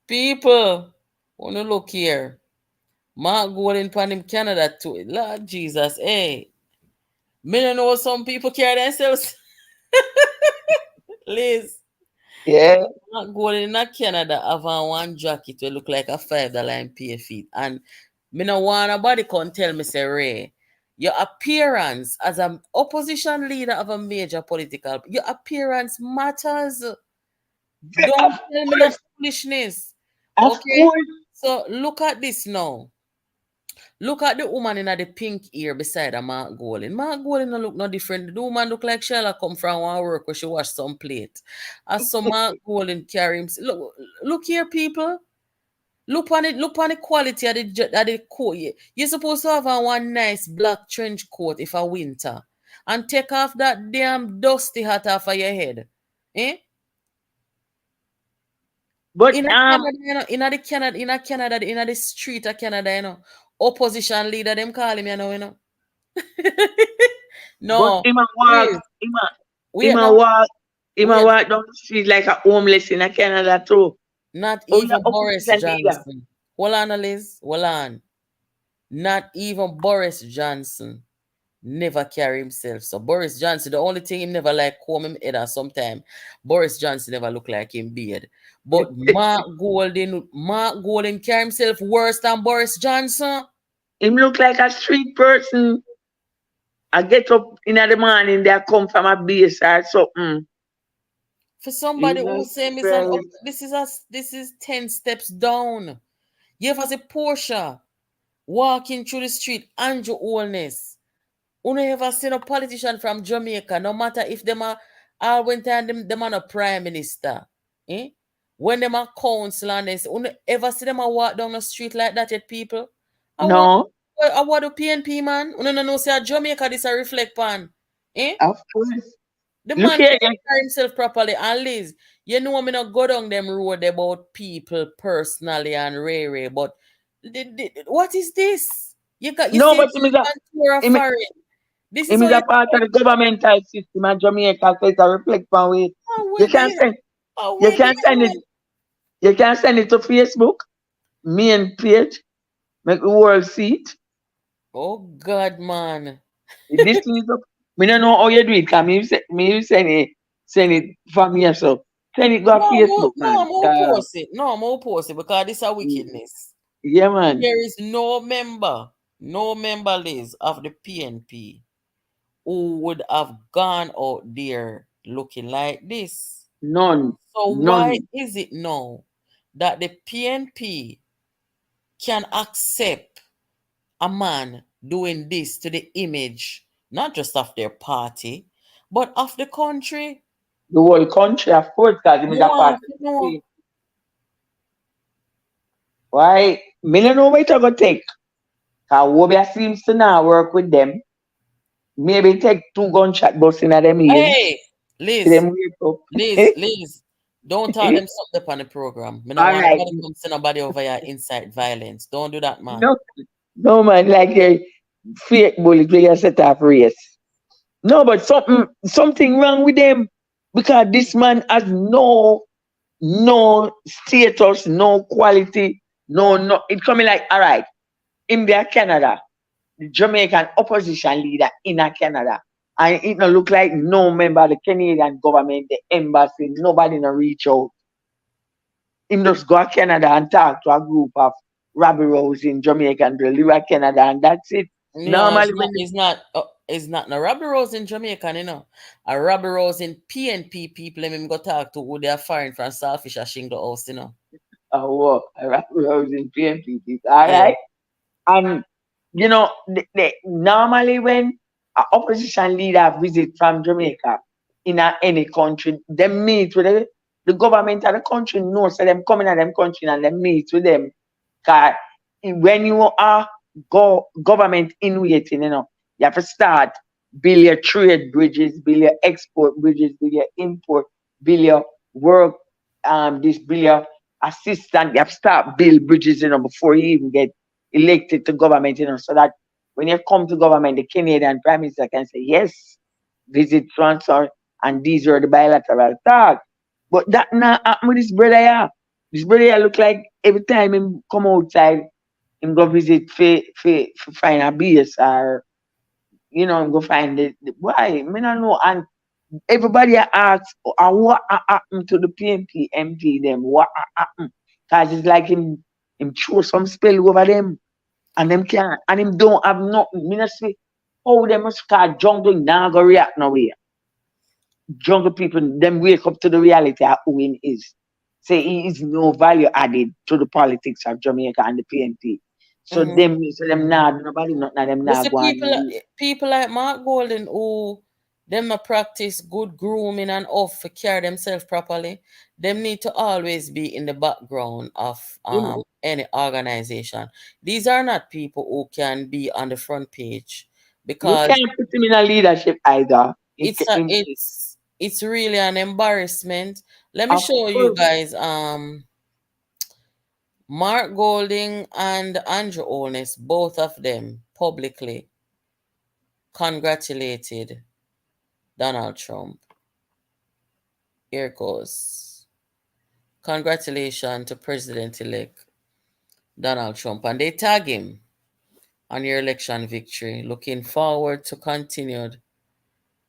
People, wanna look here. Mark Golden pan him Canada too. Lord Jesus, hey. Me don't know some people carry themselves. Liz. Yeah. Mark Golden in a Canada have on one jacket will look like a $5 in pay feet. And me no want nobody come tell me say Ray. Your appearance as an opposition leader of a major political, your appearance matters. Don't Of tell me no course. foolishness. Of Okay? course. So look at this now. Look at the woman in the pink ear beside a Mark Golden. Mark Golden no look no different. The woman look like Sheila come from one work where she wash some plate. As some Mark Golden carry him. Look here, people. Look on the quality of the coat. You're supposed to have on one nice black trench coat if a winter. And take off that damn dusty hat off of your head. Eh? But In a Canada, you know, in the street of Canada, you know, opposition leader, them call him, you know. but No, him a walk, please, him wait, a no, walk, him a wait, walk down the street like a homeless in a Canada too. not Oh, yeah, even Boris opposition leader. Johnson. Hold on, Liz, hold on. Not even Boris Johnson never carry himself. So Boris Johnson, the only thing him never like comb him head or sometime. Boris Johnson never look like him beard. But Mark Golden carry himself worse than Boris Johnson. Him look like a street person. I get up in the morning, they come from a base or something. For somebody who Jesus say me son, Christ. this is 10 steps down. You ever see Portia walking through the street, Andrew Holness? You ever seen a politician from Jamaica, no matter if them are all went time them are a prime minister. Eh? When them are council and this, you ever see them a walk down the street like that yet, people? No, I want the PNP man. You don't know say Jamaica this a reflect pan. Eh? of course. The Look man here, can't carry himself properly. And Liz, you know me not go down them road about people personally and Ray, but what is this? You no, see but on tour of him, foreign. This is him how is you a part of the governmental system of Jamaica, so it's a reflect on way. are You with can it. send, Are you with can send it, it. you can send it to Facebook, main page, make the world see it. Oh God, man. This thing is up. Me don't know how you do it, cause me send it from here, so send it go to Facebook, I'm man. gonna post it. No, I'm gonna post it because this is a wickedness. Yeah, man. There is no member Liz of the PNP who would have gone out there looking like this. None, So why none. is it now that the PNP can accept a man doing this to the image, not just of their party, but of the country? The whole country, of course, cause him is a part of the No. thing. Why? Me don't know what it gonna take. Cause Wobia seems to now work with them. Maybe take 2 gunshot busts in them ears. Hey, Liz, Them wake up. Liz, don't talk them something up on the program. Me no All want right. nobody come to nobody over here incite violence. Don't do that, man. No, no man, like a fake bullet where you set off race. No, but something wrong with them. Because this man has no status, no quality, no. It coming like, all right, in there Canada, the Jamaican opposition leader in a Canada. And it no look like no member of the Canadian government, the embassy, nobody no reach out. Him just go to Canada and talk to a group of rabbi in Jamaica and they live at Canada and that's it. No, Normally when it's not no Robbie Rose in Jamaica, you know. A Robbie Rose in PNP people let me go talk to who they are foreign from Starfish or Shingle House, you know. I was in PMP, all Yeah. right. And you know, normally when an opposition leader visit from Jamaica in any country, they meet with the government of the country knows so them coming at them country and they meet with them. 'Cause when you are government in waiting, you have to start build your trade bridges, build your export bridges, build your import, build your work, this build your assistant. You have to start build bridges, before you even get elected to government, so that when you come to government, the Canadian Prime Minister can say, yes, visit France and these are the bilateral talk. But that not happen with this brother here. This brother here look like every time him come outside, him go visit for find a base or him go find the why. Me not know. And everybody asks, what happened to the PMP MP them? What happened? Cause it's like him throw some spell over them and them can't and him don't have nothing. Me not say how them must call jungle now go react nowhere. Jungle people them wake up to the reality of who he is. Say he is no value added to the politics of Jamaica and the PNP. So them nah nobody nothing and them You nah see, go on. people like Mark Golden who them a practice good grooming and off to carry themselves properly. Them need to always be in the background of any organization. These are not people who can be on the front page You because can't put him in a leadership either. it's really an embarrassment. Let me Of show you course. guys Mark Golding and Andrew Holness, both of them publicly congratulated Donald Trump. Here goes. Congratulations to President elect Donald Trump. And they tag him on your election victory. Looking forward to continued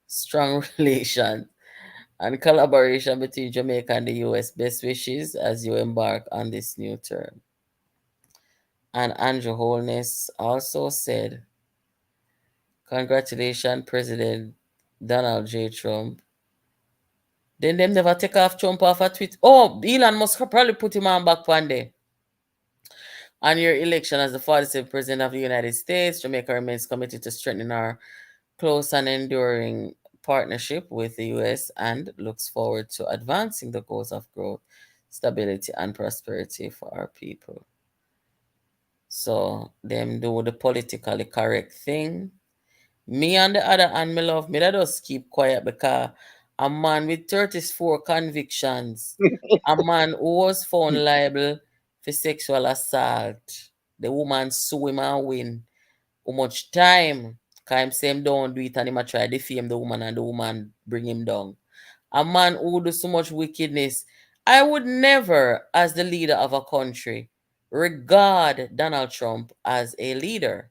strong relations and collaboration between Jamaica and the US. Best wishes as you embark on this new term. And Andrew Holness also said, congratulations, President Donald J. Trump. Then them never take off Trump off a tweet. Oh, Elon Musk probably put him on back one day. On your election as the 47th President of the United States, Jamaica remains committed to strengthening our close and enduring partnership with the US and looks forward to advancing the goals of growth, stability, and prosperity for our people. So, them do the politically correct thing. Me on the other hand, me love me that just keep quiet because a man with 34 convictions, a man who was found liable for sexual assault, the woman sue him and win. How much time? Because him say him don't do it and him a try defame the woman and the woman bring him down. A man who do so much wickedness. I would never, as the leader of a country, regard Donald Trump as a leader.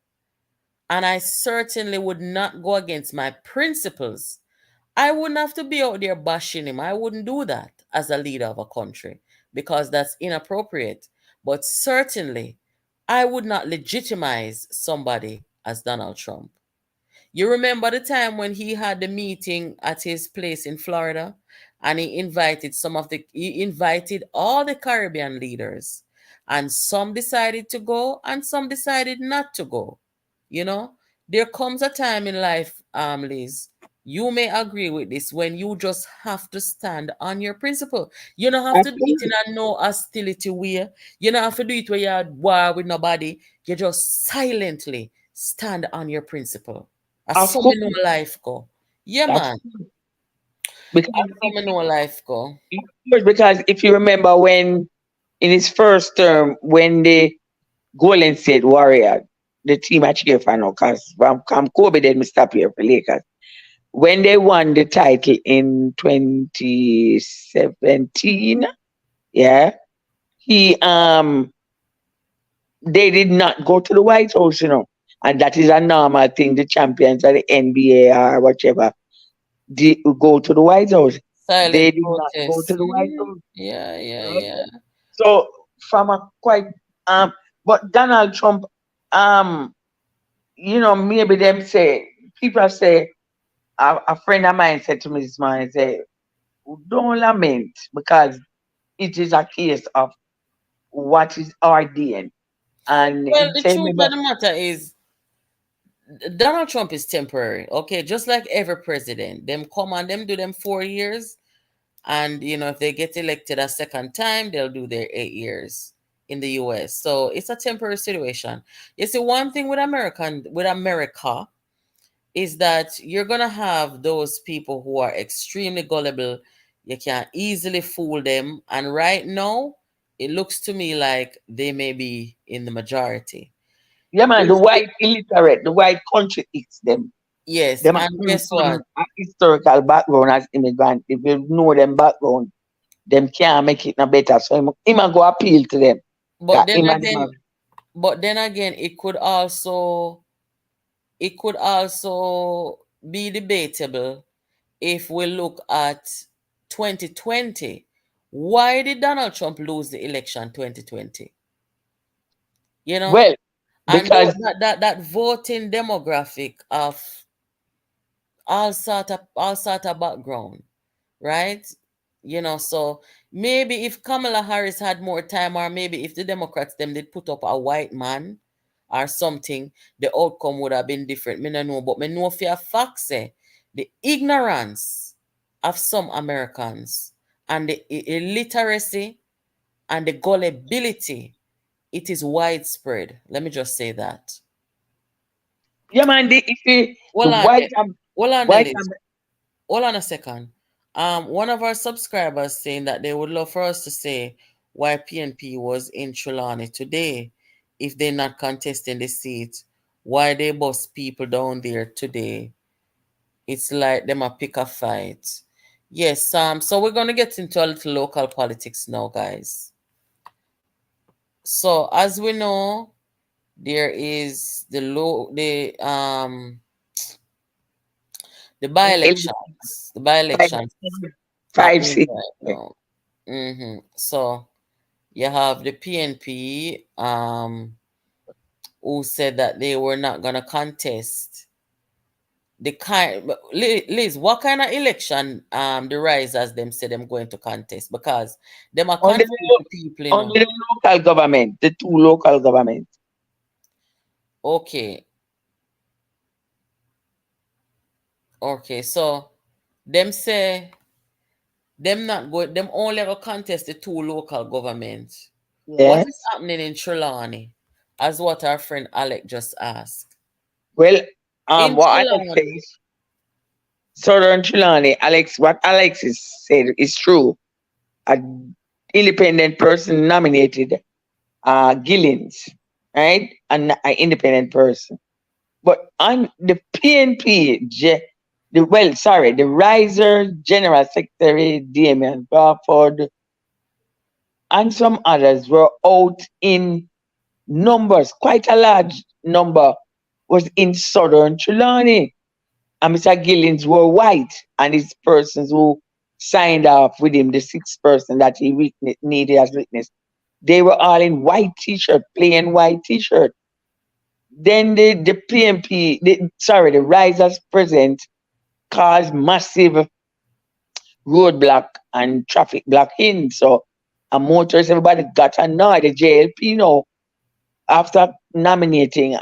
And I certainly would not go against my principles. I wouldn't have to be out there bashing him. I wouldn't do that as a leader of a country because that's inappropriate. But certainly, I would not legitimize somebody as Donald Trump. You remember the time when he had the meeting at his place in Florida and he invited all the Caribbean leaders and some decided to go and some decided not to go. You know, there comes a time in life, Liz, you may agree with this when you just have to stand on your principle. You don't have to do it in Absolutely. a no hostility way. You don't have to do it where you're at war with nobody. You just silently stand on your principle. As Of some course. know life go. Yeah, Of man. because As some know life go. because if you remember when in his first term when the Golden State Warrior, the team I cheer for now, because from Kobe then me stop here for Lakers. When they won the title in 2017, yeah, he they did not go to the White House, and that is a normal thing. The champions of the NBA or whatever, they go to the White House. They Silent did not go to protest. the White House. Yeah, yeah, Right? yeah. So from a quite but Donald Trump, um maybe them say, people say, a friend of mine said to me this morning, say, don't lament because it is a case of what is ordained. And Well, he the said, truth of the matter is Donald Trump is temporary. Okay, just like every president, them come and them do them 4 years, and if they get elected a second time, they'll do their 8 years in the U.S. So it's a temporary situation. You see, one thing with America is that you're gonna have those people who are extremely gullible. You can easily fool them, and right now, it looks to me like they may be in the majority. yeah, man, the If white illiterate, the white country eats them. Yes, Them are and come guess from what? a historical background as immigrant. If you know them background, them can't make it no better. So him a go appeal to them. But That then him and them again, but then again, it could also be debatable if we look at 2020. Why did Donald Trump lose the election 2020? You know, well, and because that voting demographic of all sort of background, right? So maybe if Kamala Harris had more time, or maybe if the Democrats them did put up a white man or something, the outcome would have been different. Me no know, but me know for a fact say the ignorance of some Americans and the illiteracy and the gullibility, it is widespread. Let me just say that. yeah, man, the Hold on, white hold on, white Liz. Hold on a second. One of our subscribers saying that they would love for us to say why PNP was in Trelawney today if they're not contesting the seat. Why they bust people down there today? It's like them a pick a fight. Yes, so we're gonna get into a little local politics now, guys. So as we know, there is the by-elections. The five, by-elections five happening six. right now. So you have the PNP who said that they were not gonna contest the kind. Liz, what kind of election the risers them say them going to contest, because them are Only confused the people, only the local government, the two local governments. Okay, okay, so them say them not going, them only gonna contest the two local governments. What is Yes. happening in Trelawney? As what our friend Alec just asked. Well, In what Alex Trelawney, says, Southern Trelawney, what Alex is said is true. An independent person nominated Gillins, right? An independent person. But on the PNP, the Riser General Secretary Damian Crawford and some others were out in numbers, quite a large number was in Southern Trelawney. And Mr. Gillins were white, and his persons who signed off with him, the sixth person that he needed as witness, they were all in white t-shirt, plain white t-shirt. Then the PMP, the Risers present caused massive roadblock and traffic blocking. So a motorist, everybody got annoyed. The JLP, after nominating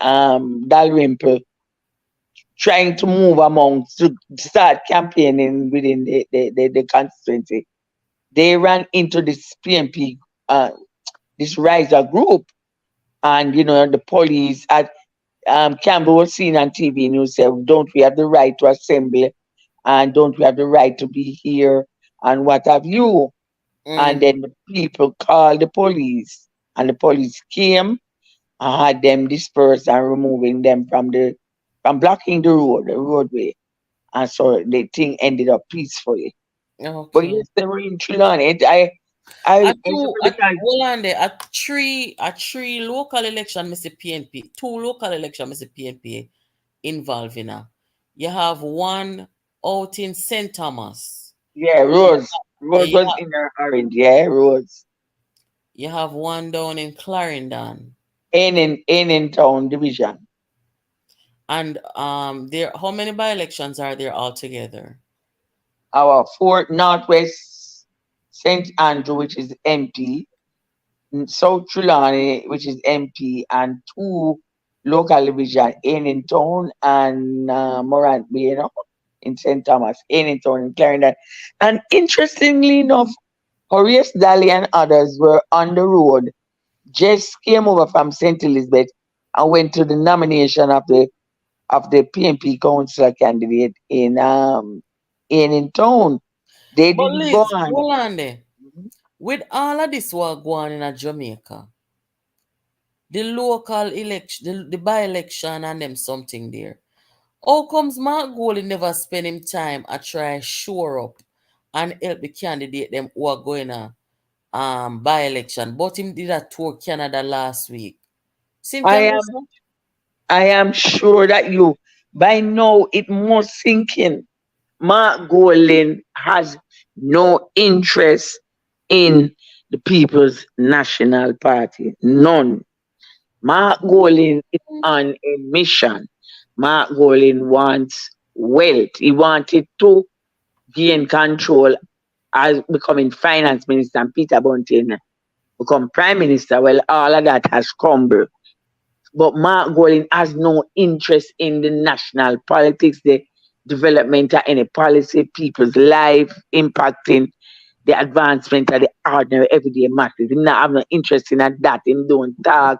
Dalrymple, trying to move among to start campaigning within the constituency, they ran into this PMP, this riser group, and the police at Campbell was seen on TV news said, "Don't we have the right to assemble, and don't we have the right to be here, and what have you?" And then mm, the people called the police, and the police came and had them dispersed and removing them from blocking the roadway. And so the thing ended up peacefully. But okay. yes, they were in Trelawney. A I two, suppose a, because hold on there. A three local election, Mr. PNP. Two local election, Mr. PNP involved in a. You have one out in St. Thomas. yeah, Rose You was have, in her orange. Yeah, Rose. you have one down in Clarendon. In Town Division. And there, how many by-elections are there altogether? Our fourth Northwest St. Andrew, which is MP, South Trelawney, which is MP, and two local division, Town and Morant, in St. Thomas, Town in Clarendon. And interestingly enough, Horace Daly and others were on the road, just came over from St. Elizabeth and went to the nomination of the PNP councillor candidate in Town. They But didn't go Liz, on. hold on there. With all of this work going in Jamaica, the local election, the by-election and them something there. How comes Mark Goldie never spend him time I try shore up and help the candidate them who are going to by-election? But him did a tour Canada last week. I Cynthia am Wilson? I am sure that you by now it must sink in. Mark Golding has no interest in the People's National Party. None. Mark Golding is on a mission. Mark Golding wants wealth. He wanted to gain control as becoming finance minister and Peter Bunting become prime minister. Well, all of that has crumbled. But Mark Golding has no interest in the national politics, the development of any policy, people's life, impacting the advancement of the ordinary everyday masses. Him not have no interest in that. Him don't talk.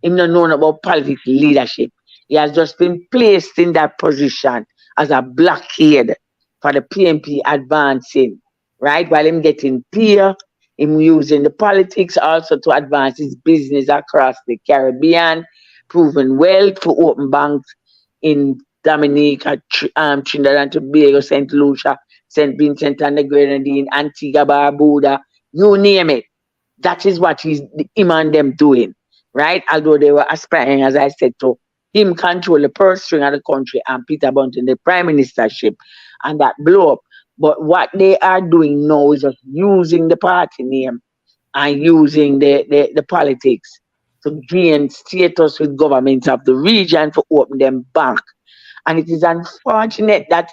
Him not know about politics leadership. He has just been placed in that position as a blockade for the PNP advancing, right? While him getting peer, him using the politics also to advance his business across the Caribbean, proving wealth for open banks in Dominica, Trinidad and Tobago, St. Lucia, St. Vincent and the Grenadine, Antigua, Barbuda, you name it. That is what him and them doing, right? Although they were aspiring, as I said, to him control the purse string of the country and Peter Bunting the prime ministership, and that blow up. But what they are doing now is just using the party name and using the politics to gain status with governments of the region to open them back. And it is unfortunate that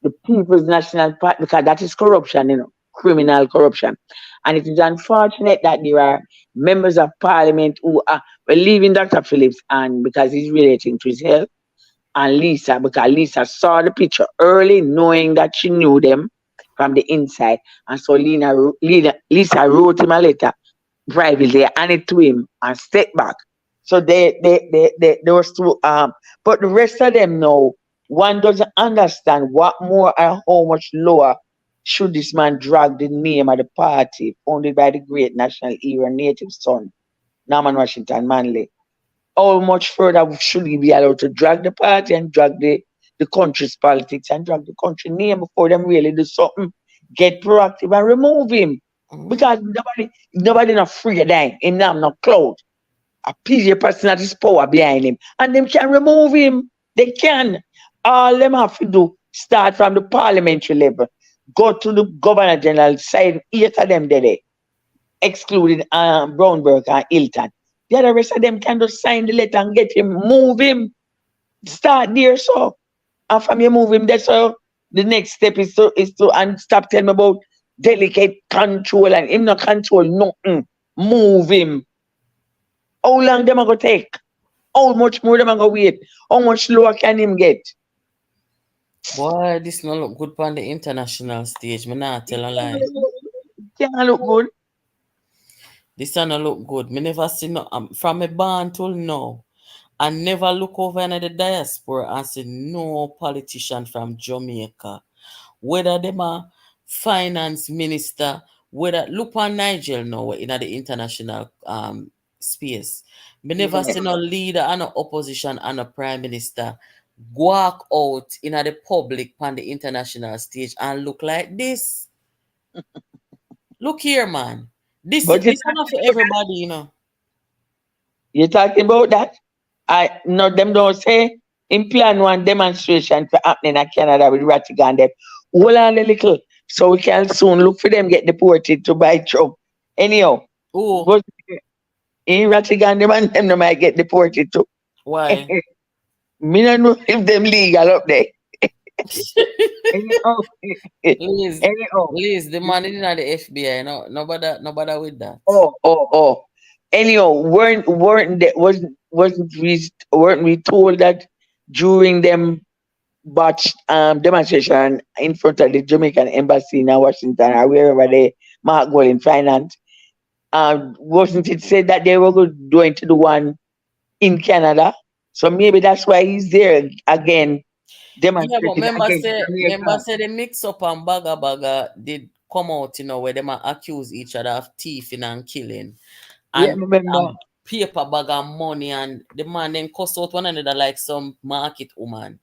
the People's National Party, because that is corruption, criminal corruption. And it is unfortunate that there are members of parliament who are leaving Dr. Phillips and because he's relating to his health, and Lisa, because Lisa saw the picture early, knowing that she knew them from the inside. And so Lisa wrote him a letter privately and it to him and step back. So those two but the rest of them know one doesn't understand what more and how much lower should this man drag the name of the party founded by the great national hero native son, Norman Washington Manley. How much further should he be allowed to drag the party and drag the country's politics and drag the country name before them really do something? Get proactive and remove him. Because nobody not free of him. Him not have no clout. A PJ person has his power behind him. And them can remove him. They can. All them have to do, start from the parliamentary level, go to the governor general side, 8 of them there, excluding Brownberg and Hilton. The other rest of them can just sign the letter and get him, move him, start there. So, and from you move him there, so the next step is to and stop telling me about delicate control and him not control nothing. Move him. How long them are gonna take? How much more them are gonna wait? How much lower can him get? Boy, this not look good on the international stage. Me not tell a lie. Can't look good. This not look good. Me never see no from a born till now. I never look over in the diaspora and see no politician from Jamaica. Whether them a finance minister, whether look on Nigel now in the international space. Me never see no leader and no opposition and no prime minister walk out in the public on the international stage and look like this. Look here, man. This But is not for everybody, you're talking about that? I no them don't say in plan one demonstration for happening in Canada with Rattigan them. Hold on a little so we can soon look for them get deported to buy Trump. Anyhow, Oh, but in Rattigan them and them might get deported too. why? Me don't know if them legal up there. Anyhow, Liz, anyhow. Liz, the man in the FBI, nobody with that. Oh. Anyhow, weren't we told that during them botched demonstration in front of the Jamaican embassy in Washington or wherever they Mark Gold finance, wasn't it said that they were going to do one in Canada? So maybe that's why he's there again Yeah, but demonstrating against member Jamaica. say the mix up and baga did come out, where they might accuse each other of thieving and killing Yeah, and remember. paper bag of money, and the man then cuss out one another like some market woman.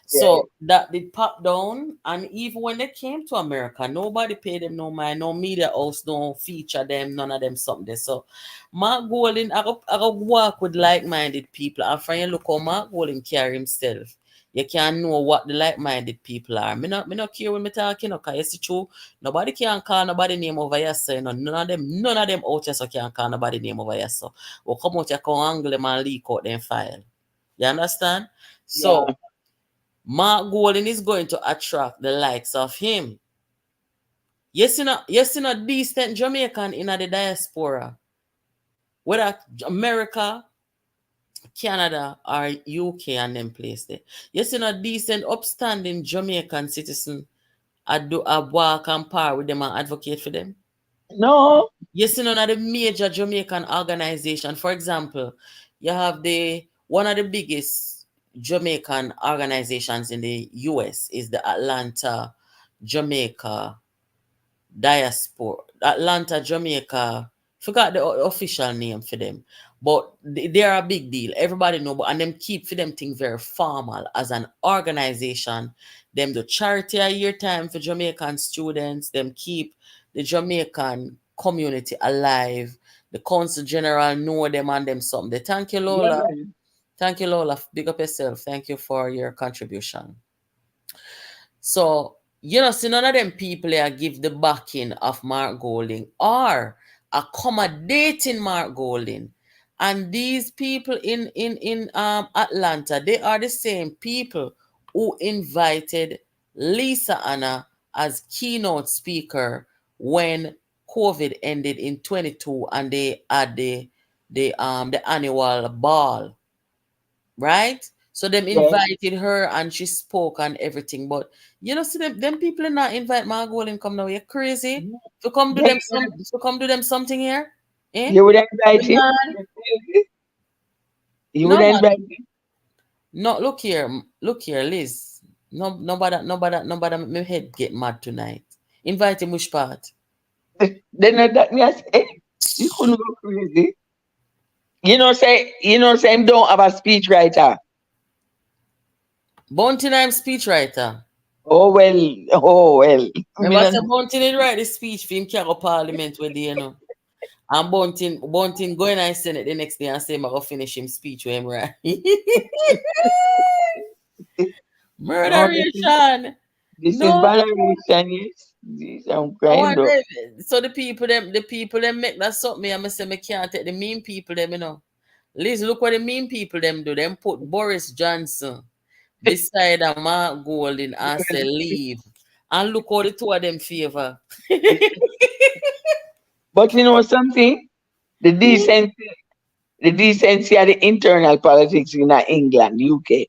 Yeah. So that did pop down, and even when they came to America, nobody paid them no mind, no media house, no feature them, none of them something. So Mark Golden, I go work with like-minded people, and from you look how Mark Golden carry himself. You can know what the like-minded people are. Me not care when me talking, okay? It's true. Nobody can call nobody name over here, so none of them out here so can call nobody name over here. So we come out here, come angle them and leak out them file. You understand? Yeah. So Mark Golden is going to attract the likes of him. Yes, decent Jamaican in the diaspora, whether America, Canada, or UK and them place there. Yes, decent, upstanding Jamaican citizen. I walk and par with them and advocate for them. No. Yes, none of the major Jamaican organization. For example, you have the one of the biggest Jamaican organizations in the US is the Jamaica Atlanta, Jamaica. Forgot the official name for them, but they are a big deal. Everybody know, and them keep for them thing very formal as an organization. Them do charity a year time for Jamaican students. Them keep the Jamaican community alive. The Council General know them and them something. Thank you, Yeah, Lola. man. Thank you, Lola. Big up yourself. Thank you for your contribution. So, see, none of them people here give the backing of Mark Golding or accommodating Mark Golding. And these people in Atlanta, they are the same people who invited Lisa Anna as keynote speaker when COVID ended in 22 and they had the annual ball, right? So them Yeah. invited her and she spoke and everything. But see them people not invite Margot and come now. You're crazy. To come do Yeah, them something here. Eh? you would invite You him. mad? You would No man. invite him. No, look here, Liz. Nobody make my head get mad tonight. Invite him which part? Then that me I say, you couldn't go crazy. Say him don't have a speech writer. Bounty I'm speechwriter. Oh well, oh well. Me Remember I not said Bounty did write the speech for him carry parliament with the. And Bunting going and Senate the next day and say, I'm going to finish him speech with him, right? no, Murderation. this is No. validation, yes. This, I'm I crying want though. so the people them make that something. I'm say me can't take the mean people them. Liz, look what the mean people them do. Them put Boris Johnson beside a Mark Golding and say leave. And look how the two of them favor. But you know something? The decency, the decency of the internal politics in England, UK.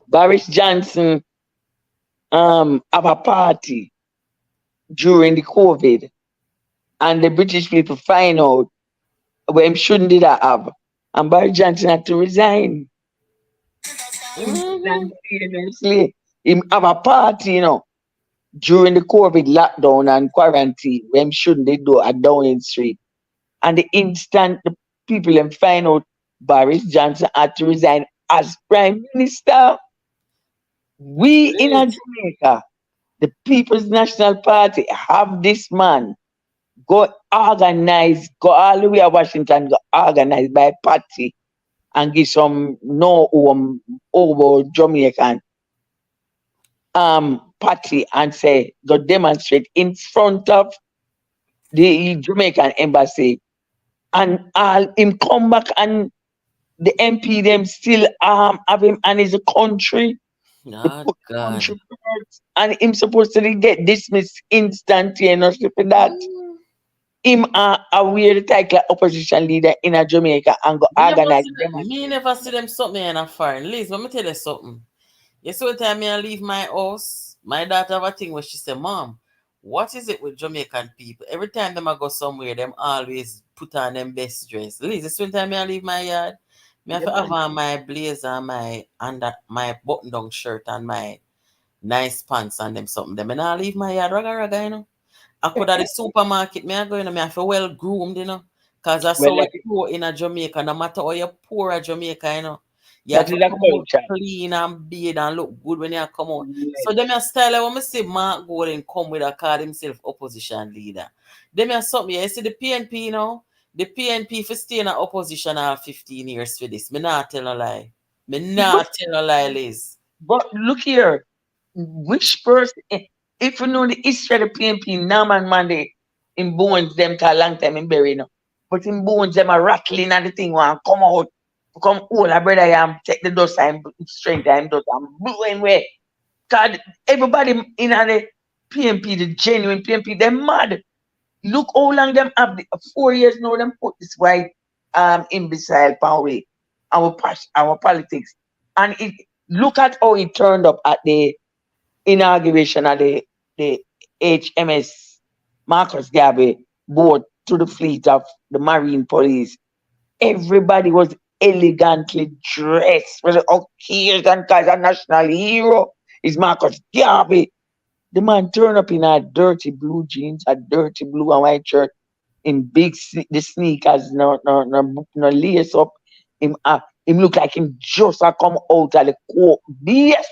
Boris Johnson have a party during the COVID, and the British people find out when shouldn't did I have, and Boris Johnson had to resign Mhm. instantaneously. Him have a party, during the COVID lockdown and quarantine when shouldn't they do a Downing Street, and the instant the people them find out Boris Johnson had to resign as Prime Minister, we in a Liz, Jamaica, the People's National Party have this man go organize, go all the way to Washington, go organize by party and give some no over Jamaican party and say go demonstrate in front of the Jamaican embassy and all him come back and the MP them still have him and his country. They Oh put God. country first, and him supposed to get dismissed instantaneously for that. Mm. Him wear the title of opposition leader in a Jamaica and go Me never organize see them. Me demonstration. never see them something in a foreign. Liz, let me tell you something. You see, one time me I leave my house, my daughter have a thing where she say, "Mom, what is it with Jamaican people? Every time them I go somewhere, them always put on them best dress." Liz, this one time me I leave my yard, me have Yeah, to have man. on my blazer, my under my button down shirt and my nice pants and them something. Them and I leave my yard raga raga, you know. I could at the supermarket, me I go, you know, me I feel well groomed, you know. Cause that's Well, how we poor in a Jamaica, no matter how you poor a Jamaica, you know. You have that to is a come out culture. clean and bathe and look good when you come out. So Yes. them a style I want me see Mark Golden come with a call himself opposition leader. Them a something, you see the PNP, you know. The PNP for stay in a opposition all 15 years for this. Me not tell a lie. Me But not tell a lie, Liz. look here, which person? If you know the history of the PNP, Norman Monday in bones them to a long time in bury now. But in bones them are rattling and the thing want come out, come all a brother am take the dust and strength and dust and blowing way. God, everybody in the PNP, the genuine PNP, they're mad. Look how long them have 4 years now. Them put this white imbecile power our politics, and it look at how it turned up at the inauguration of the HMS Marcus Garvey board to the fleet of the Marine Police. Everybody was elegantly dressed for the occasion because a national hero is Marcus Garvey. The man turned up in a dirty blue jeans, a dirty blue and white shirt, in the sneakers, no lace up. Him look like him just a come out of the court. Yes,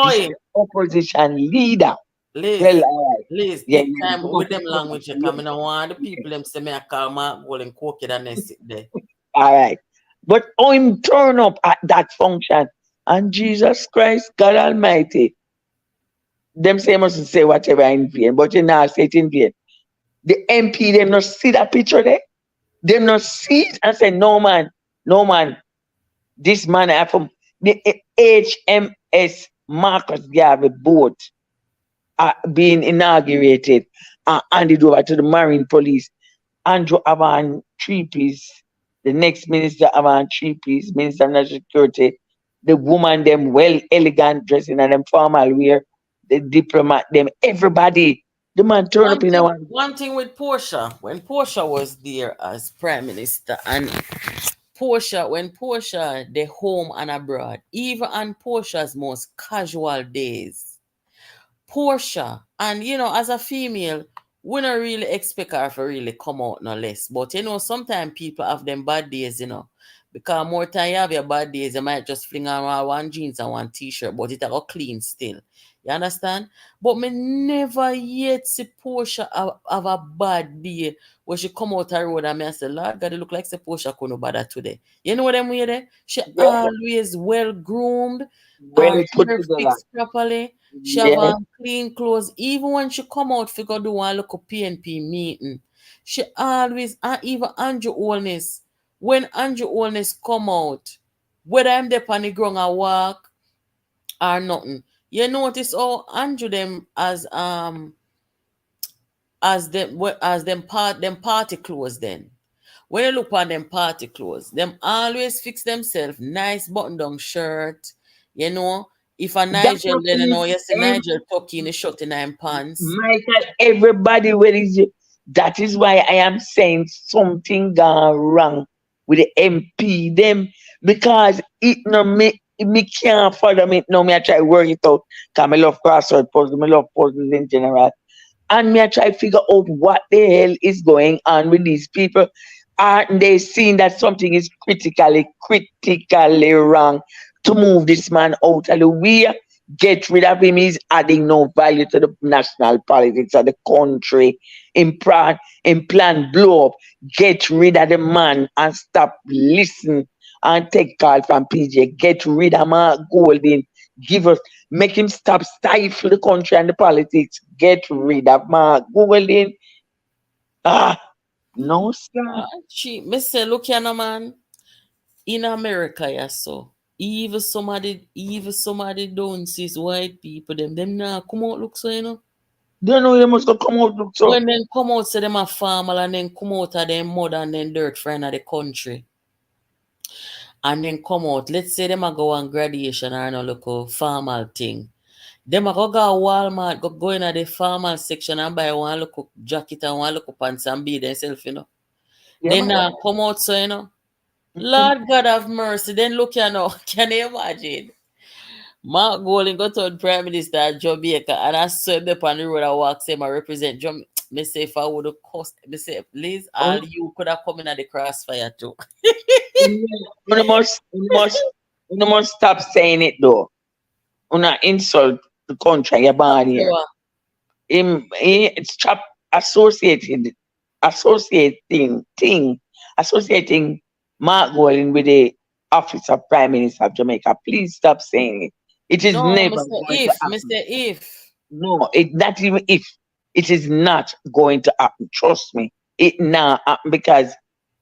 this is Oi, the opposition leader. Well, Liz, all right. Liz, Yeah, take yeah. time Go, with them go, language. yeah, Because I don't want the people them say me I call Mark Golden cook it and they sit there. all right. But him turn up at that function. And Jesus Christ, God Almighty, them say must say whatever in vain, but you now say it in vain. The MP, them not see that picture there. Them not see it and say, no man, no man. This man I from the HMS Marcus Garvey boat being inaugurated and handed over to the Marine Police. Andrew Avan three piece, the next minister Avan three piece, Minister of National Security, the woman them well elegant dressing and them formal wear, the diplomat them, everybody. The man turn up in our One thing with Portia, when Portia was there as Prime Minister, and Portia, when Portia they home and abroad, even on Portia's most casual days, Portia, and you know, as a female, we don't really expect her to really come out no less. But you know, sometimes people have them bad days, you know. Because more time you have your bad days, you might just fling on one jeans and one t-shirt, but it go clean still. You understand? But me never yet see Portia have a bad day where she come out the road and me I say, Lord God, it look like say Portia couldn't bother today. You know what I'm way there? She yeah, always well groomed, well her put hair together. fixed properly. She have Yeah. on clean clothes. Even when she come out for go do one look a PNP meeting, she always, and even Andrew Holness, when Andrew Holness come out, whether I'm there on the ground and walk or nothing, you notice how Andrew them as them party clothes then. When you look on them party clothes, them always fix themselves nice button down shirt, you know. If a That Nigel, was then you know, you see ev- Nigel tucking in the shirt in them pants. Michael, everybody where is it? That is why I am saying something gone wrong with the MP them because it no me can't follow me. No, me I try work it out. Cause I love crossword puzzles, I love puzzles in general. And me I try figure out what the hell is going on with these people. Aren't they seeing that something is critically wrong to move this man out of the way? Get rid of him. He's adding no value to the national politics of the country. In plan blow up. Get rid of the man and stop listening and take call from PJ. Get rid of Mark Golding. Give us Make him stop stifle the country and the politics. Get rid of Mark Golding. Ah, no, sir. She, me say, look here, no man. in America, yeah, so even some of the don't see white people, them now come out look so, They know they must go come out look so. When them come out, say them a farmer and then come out of them mud and then dirt friend of the country. And then come out. Let's say them a go on graduation or no local formal thing. Them a go Walmart, go in the formal section and buy one look jacket and one look pants and be themselves, Yeah, Then man. come out so, Mhm. Lord God have mercy. Then look, can you imagine? Mark Golding got on Prime Minister of Jamaica and I saw him up on the road and walk say I represent Jamaica. Me say if I would have cost, me say please all Oh, you could have come in at the crossfire too. you must stop saying it though. You not insult the country you're born So, here. Stop associated associating thing associating Mark Golding with the office of Prime Minister of Jamaica. Please stop saying it. It is no, never Mr. going to If, happen. Mr. If. No, it not even if it is not going to happen. Trust me, it now happen because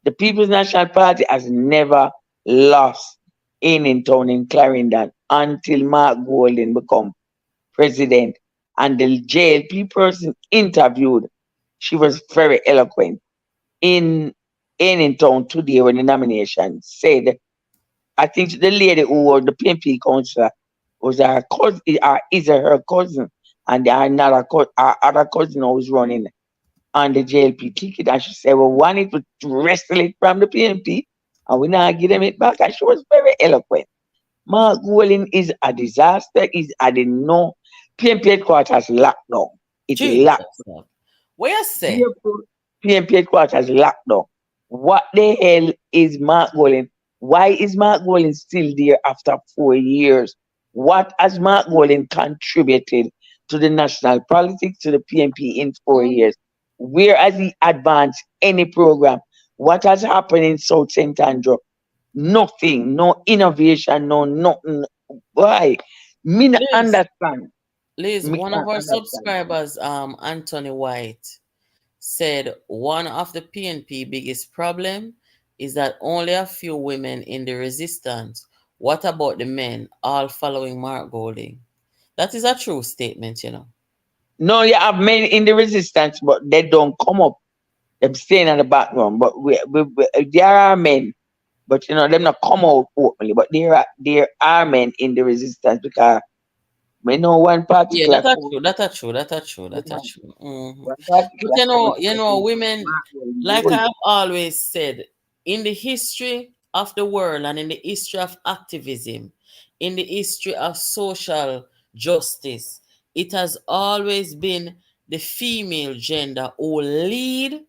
the People's National Party has never lost any town in Clarendon until Mark Golding become president. And the JLP person interviewed, she was very eloquent in town today when the nomination said, I think the lady who was the PMP councillor was her cousin, is her cousin, and our other cousin who was running on the JLP ticket. And she said, well, one it to wrestle it from the PMP, and we now give them it back. And she was very eloquent. Mark Golding is a disaster. Is at the no PMP headquarters locked down. It locked. Jesus. What you say? Therefore, PMP headquarters locked down. What the hell is Mark Golding? Why is Mark Golding still there after 4 years? What has Mark Golding contributed to the national politics, to the PMP in 4 years? Where has he advanced any program? What has happened in South St. Andrew? Nothing, no innovation, no nothing. Why? Me not Liz, understand. Liz, Me one of can't our understand. subscribers, Anthony White, said one of the PNP biggest problem is that only a few women in the resistance. What about the men all following Mark Golding? That is a true statement. No, you have men in the resistance, but they don't come up. Them staying in the background. But there are men, but them not come out openly. But there are men in the resistance because we know one Yeah, particular that are code. true. That are true. That are true. That are Yeah, true. one But particular code women, like I've always said, in the history of the world and in the history of activism, in the history of social justice, it has always been the female gender who lead,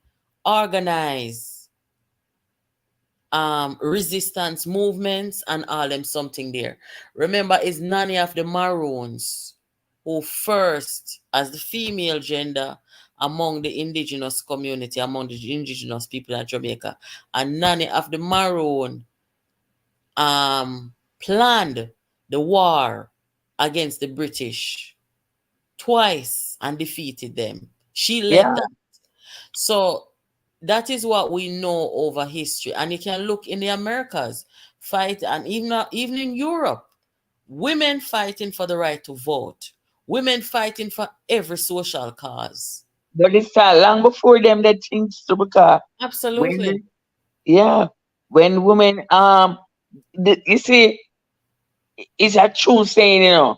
organize, resistance movements and all them something there. Remember, it's Nanny of the Maroons who first, as the female gender among the indigenous community, among the indigenous people of Jamaica, and Nanny of the Maroon planned the war against the British twice and defeated them. She led Yeah, that. So that is what we know over history. And you can look in the Americas, fight, and even in Europe, women fighting for the right to vote, women fighting for every social cause. but it's long before them that things to because when Absolutely. yeah, when women you see, it's a true saying,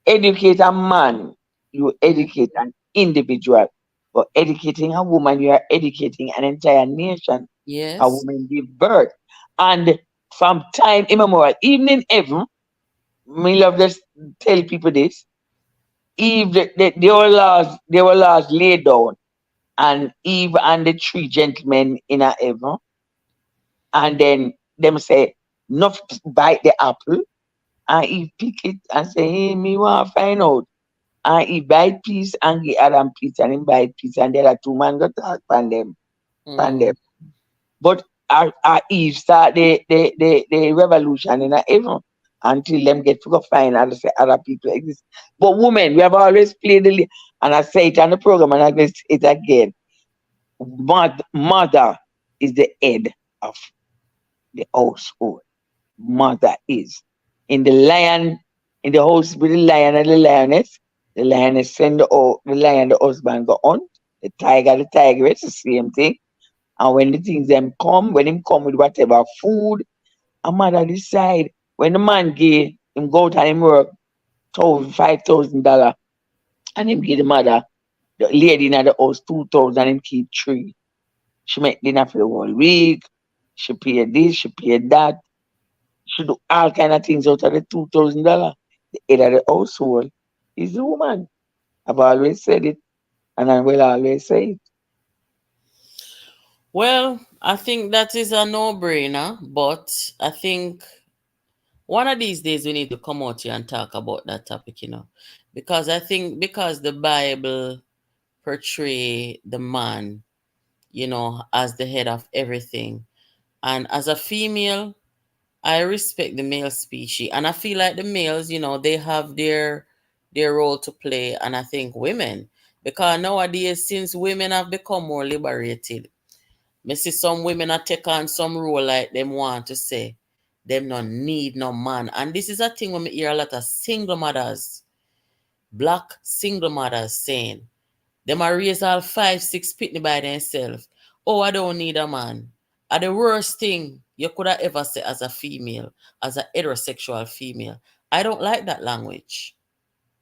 educate a man, you educate an individual. But educating a woman, you are educating an entire nation. A Yes. woman give birth. And from time immemorial, even in heaven, me love just tell people this. Eve, there were laws laid down, and Eve and the three gentlemen in a heaven, and then them say, not bite the apple, and Eve pick it and say, hey, me want to find out. And he bite piece and he Adam piece and he bite piece and there are two man got talk from them. Mm. But our Eve start the revolution in a heaven until them get to go find other people exist. But women, we have always played and I say it on the program and I will say it again. Mother is the head of the household. Mother is. In the lion, in the house with the lion and the lioness send the lion, the husband go on, the tigress, the same thing. And when the things them come, when him come with whatever food, a mother decide when the man give him go out and him work $5,000 and him give the mother, the lady in the house 2,000 and keep three. She make dinner for the whole week. She pay this, she pay that. She do all kind of things out of the $2,000. The head of the household is the woman. I've always said it, and I will always say it. Well, I think that is a no-brainer, but I think one of these days we need to come out here and talk about that topic, because I think because the Bible portray the man, as the head of everything, and as a female, I respect the male species, and I feel like the males, they have their role to play, and I think women, because nowadays since women have become more liberated, me see some women are take on some role like them want to say them no need no man, and this is a thing when me hear a lot of single mothers, black single mothers saying them are raise all 5, 6 pitney by themselves. Oh, I don't need a man. Are the worst thing you could have ever said as a female, as a heterosexual female. I don't like that language.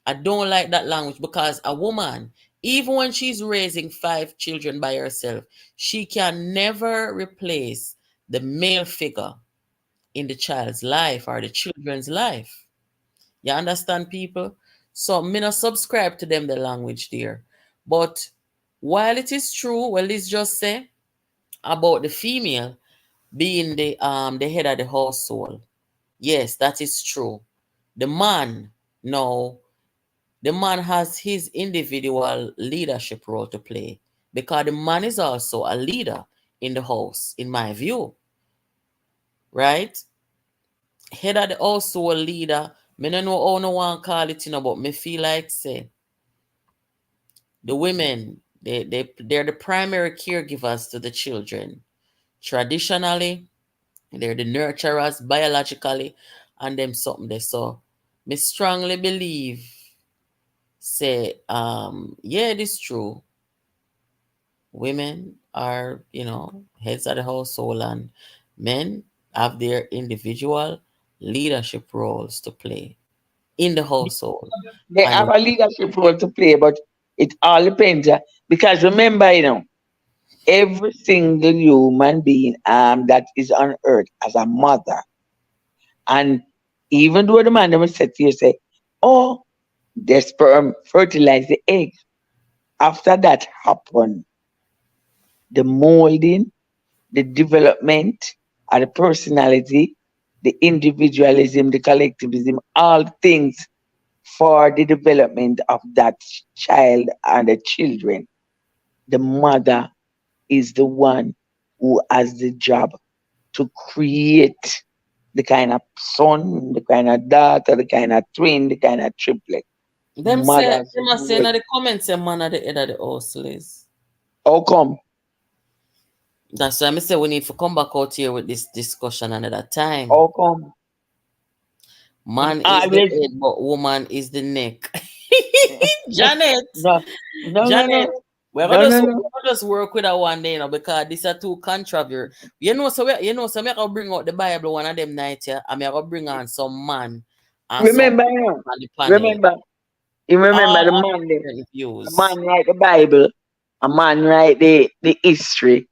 I don't like that language because a woman, even when she's raising 5 children by herself, she can never replace the male figure in the child's life or the children's life. You understand, people? So me not subscribe to them the language there. But while it is true, well, let's just say about the female being the head of the household. Yes, that is true. The man, no, the man has his individual leadership role to play because the man is also a leader in the house, in my view. Right? Head of the household leader. Me no know how no one call it, but me feel like say the women, they're the primary caregivers to the children. Traditionally, they're the nurturers biologically, and them something there. So me strongly believe, say, yeah, it is true. Women are, heads of the household, and men have their individual leadership roles to play in the household. They have And a leadership role to play, but it all depends. Because remember, every single human being that is on earth as a mother, and even though the man them said to you say, "Oh, the sperm fertilize the egg." After that happen, the molding, the development of the personality, the individualism, the collectivism, all things for the development of that child and the children. The mother is the one who has the job to create the kind of son, the kind of daughter, the kind of twin, the kind of triplet. Mother's them are saying role. in the comments, a man at the head of the house, Liz. How come? That's why I say we need to come back out here with this discussion another time. How come? It's Man is the always head, but woman is the neck. Janet, no, no, no, Janet, no, we're no, gonna no, just, no. we're gonna just work with that one day, because these are too controversial. So me gonna bring out the Bible one of them nights here, and me gonna bring on some man and some Remember, on the panel. remember, you remember All the have man them. different A views. man write the Bible, a man write the history,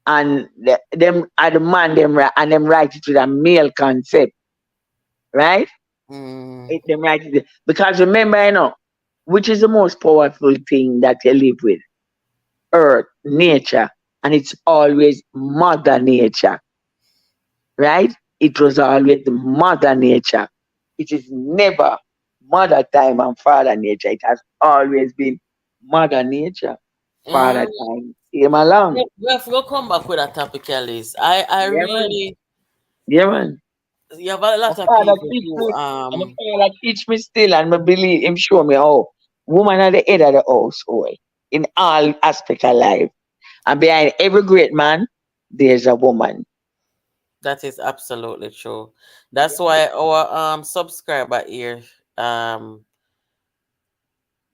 and them are the man them and them write it with a male concept, right? Mm. Them write it because remember, which is the most powerful thing that you live with? Earth, nature, and it's always Mother Nature, right? It was always the Mother Nature. It is never Mother Time and Father Nature. It has always been Mother Nature. Father Mm. Time came along. We have to come back with a topic, Alice. I Yeah, man. really, Yeah, man. you have a My lot of father people teach who me, and my father teach me still, and I believe him show me how woman are the head of the household in all aspects of life. And behind every great man, there's a woman. That is absolutely true. That's why our subscriber here,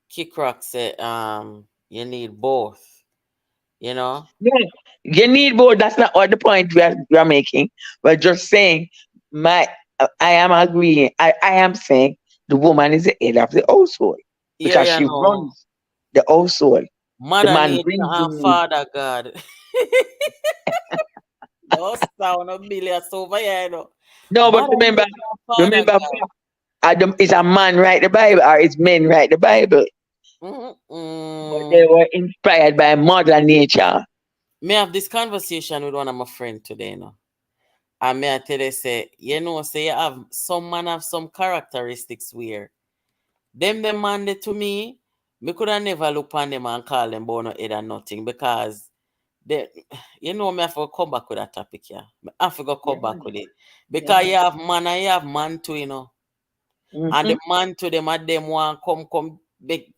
Kickrock said, you need both, you know? Yeah, you need both. That's not what the point we are making. We're just saying, my I am agreeing. I am saying the woman is the head of the household Yeah, because you she know. runs the household. The Mother man nature brings the and meat. father God. Don't sound a million over here, you know. No, but Mother remember, nature and father remember, God. is a man write the Bible or is men write the Bible? But they Mm-mm. were inspired by Mother Nature. Me have this conversation with one of my friend today, you know. And me I tell you, say, you know, say you have some man have some characteristics where them man they to me could have never look on them and call them bono head or nothing because they, you know, me have to come back with that topic, yeah. I have to go Yeah, come back man. with it. Yeah, Because you man. have man and you have man too, you know. And Mm-hmm. the man to them and them want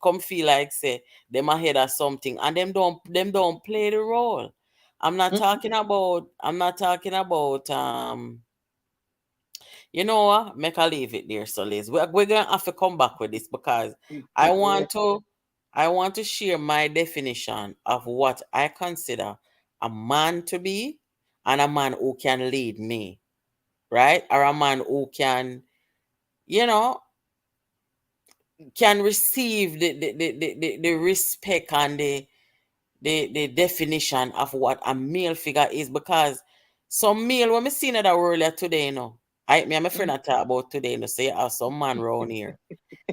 come feel like say them ahead of something and them don't play the role. I'm not talking about you know what? Make I leave it there, so Liz. We're gonna have to come back with this because I Yeah. want to I want to share my definition of what I consider a man to be and a man who can lead me, right? Or a man who can, you know, can receive the respect and the definition of what a male figure is because some male when me seen that earlier today, you know. Me and my friend I talk about today, you know, say some man round here.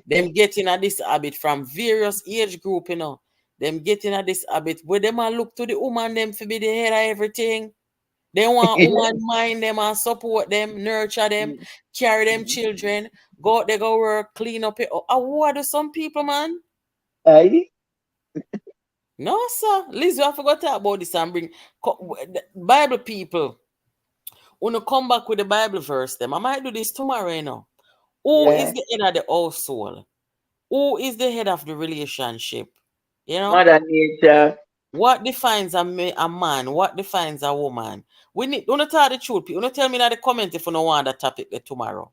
Them getting at this habit from various age group, you know. Them getting at this habit where them a look to the woman them to be the head of everything. They want Yeah. woman mind them and support them, nurture them, Mm. carry them Mm. children, go out they go work, clean up it. Oh, what do some people, man? Aye. No, sir. Liz, you have to go talk about this and bring the Bible people. When you come back with the Bible verse, them I might do this tomorrow, you know. Who is Yeah. the head of the household? Who is the head of the relationship? You know? Mother Nature. What defines a man? What defines a woman? We need don't tell the truth. You don't tell me in the comment if you don't want that topic there tomorrow.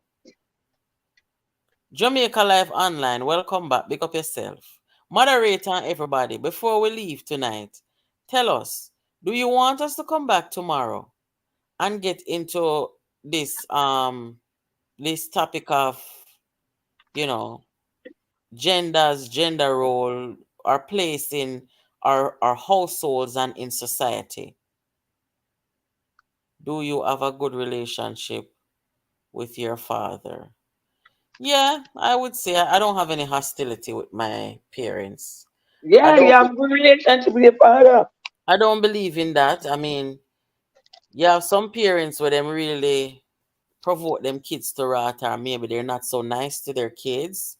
Jamaica Live Online, welcome back. Big up yourself. Moderator and everybody, before we leave tonight, tell us, do you want us to come back tomorrow and get into this this topic of, you know, genders, gender role, our place in our households and in society? Do you have a good relationship with your father? Yeah, I would say I don't have any hostility with my parents. I Yeah, you don't have good relationship with your father. I don't believe in that. I mean, you have some parents where them really provoke them kids to rot, or maybe they're not so nice to their kids,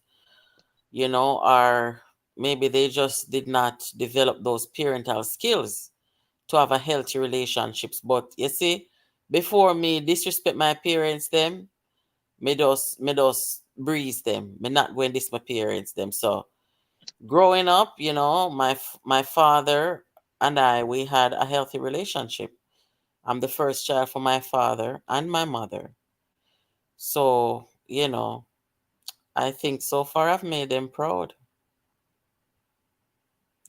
you know, or maybe they just did not develop those parental skills to have a healthy relationships. But you see, before me disrespect my parents them, me just breeze them. Me not going this my parents them. So growing up, you know, my father and I we had a healthy relationship. I'm the first child for my father and my mother. So, you know, I think so far I've made them proud.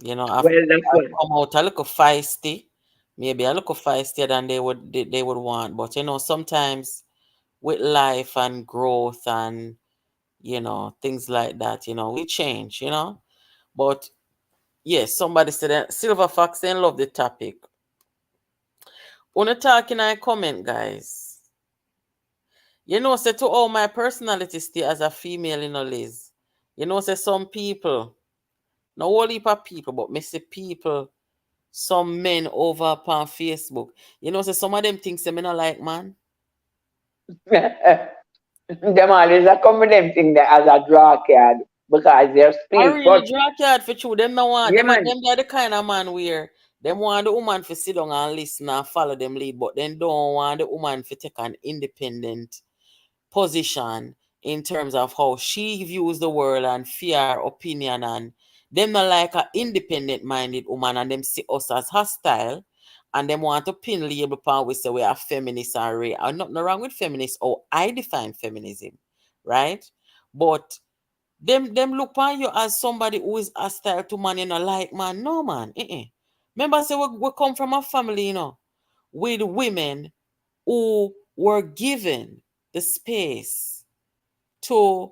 You know, Well, that's I've what. come out a little feisty, maybe a little feistier than they would want. But you know, sometimes with life and growth and you know things like that, you know, we change. You know, but yes, somebody said that Silver Fox and love the topic. Wanna talk in I comment, guys. You know, say to all my personality stay as a female, you know, Liz. You know, say some people, no whole heap of people, but me see people, some men over upon Facebook. You know, say some of them things say me not like man. Them always a come with them thing there as a draw card because they're I speak. really But draw card for true. Them no want yeah, man. them are the kind of man where them want the woman to sit down and listen and follow them lead, but then don't want the woman to take an independent position in terms of how she views the world and fear opinion and them not like a independent minded woman and them see us as hostile and them want to pin label upon we say we are feminists and nothing wrong with feminists, or I define feminism, right? But them look upon you as somebody who is hostile to man, like man. No man. Remember, say we come from a family, with women who were given the space to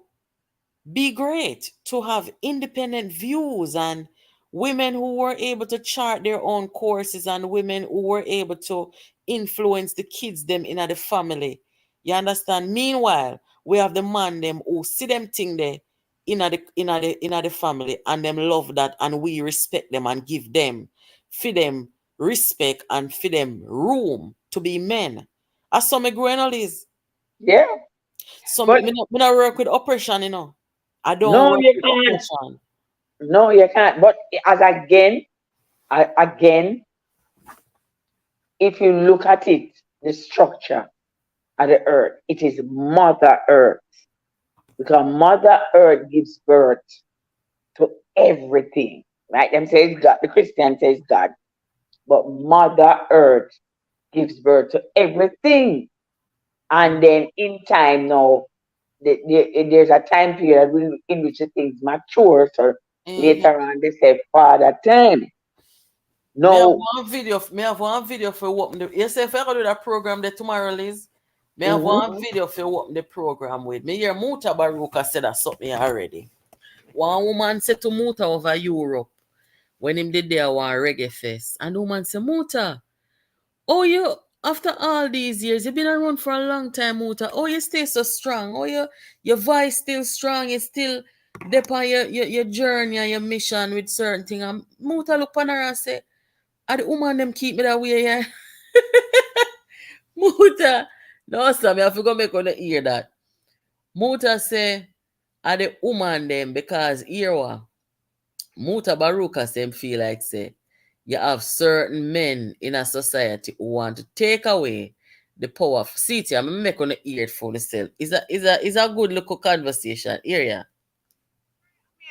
be great, to have independent views, and women who were able to chart their own courses, and women who were able to influence the kids them in the family. You understand? Meanwhile, we have the man them who see them thing there in the family, and them love that, and we respect them and give them for them respect and for them room to be men. As some growing all is. Yeah. So But me not work with oppression. I don't no, work you with can't. oppression. No, you can't. But as again, if you look at it, the structure of the earth, it is Mother Earth. Because Mother Earth gives birth to everything. Right? Them says God, the Christian says God. But Mother Earth gives birth to everything. And then in time now, there's a time period in which the things mature. So Mm-hmm. later on, they say Father time. No, Me have one video for open the. You say if I go do that program there tomorrow, Liz. Me have mhm, one video for open the program with. Me hear Muta Baruka said that something already. One woman said to Muta over Europe when him did there one reggae fest, and the woman said, Muta, oh, you, after all these years, you've been around for a long time, Muta. Oh, you stay so strong. Oh, your voice still strong. You still dep on your journey and your mission with certain things. And Muta look on her and say, are the woman them keep me that way, yeah? Muta. No, sir, me have to go make on the ear that. Muta say, are the woman them, because here what? Muta Baruka them feel like say you have certain men in a society who want to take away the power of city. I'm make on the ear for myself. Is a good local conversation. Here yeah.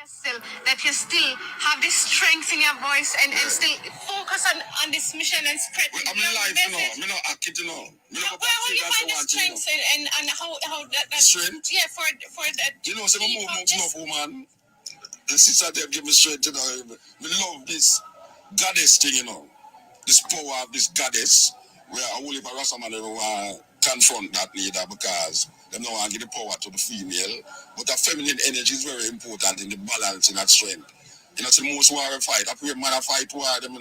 Still that you still have this strength in your voice and still focus on this mission and spread I'm your life, message. Me no act it, Me no Where will you find the strength and how that strength? yeah for that Say me move woman. The sister there give me strength, Me love this goddess thing, This power of this goddess, where I will if a Rasta man confront that leader because they don't want to give the power to the female. But the feminine energy is very important in the balance in that strength. See most war fight. I pray man a fight war them.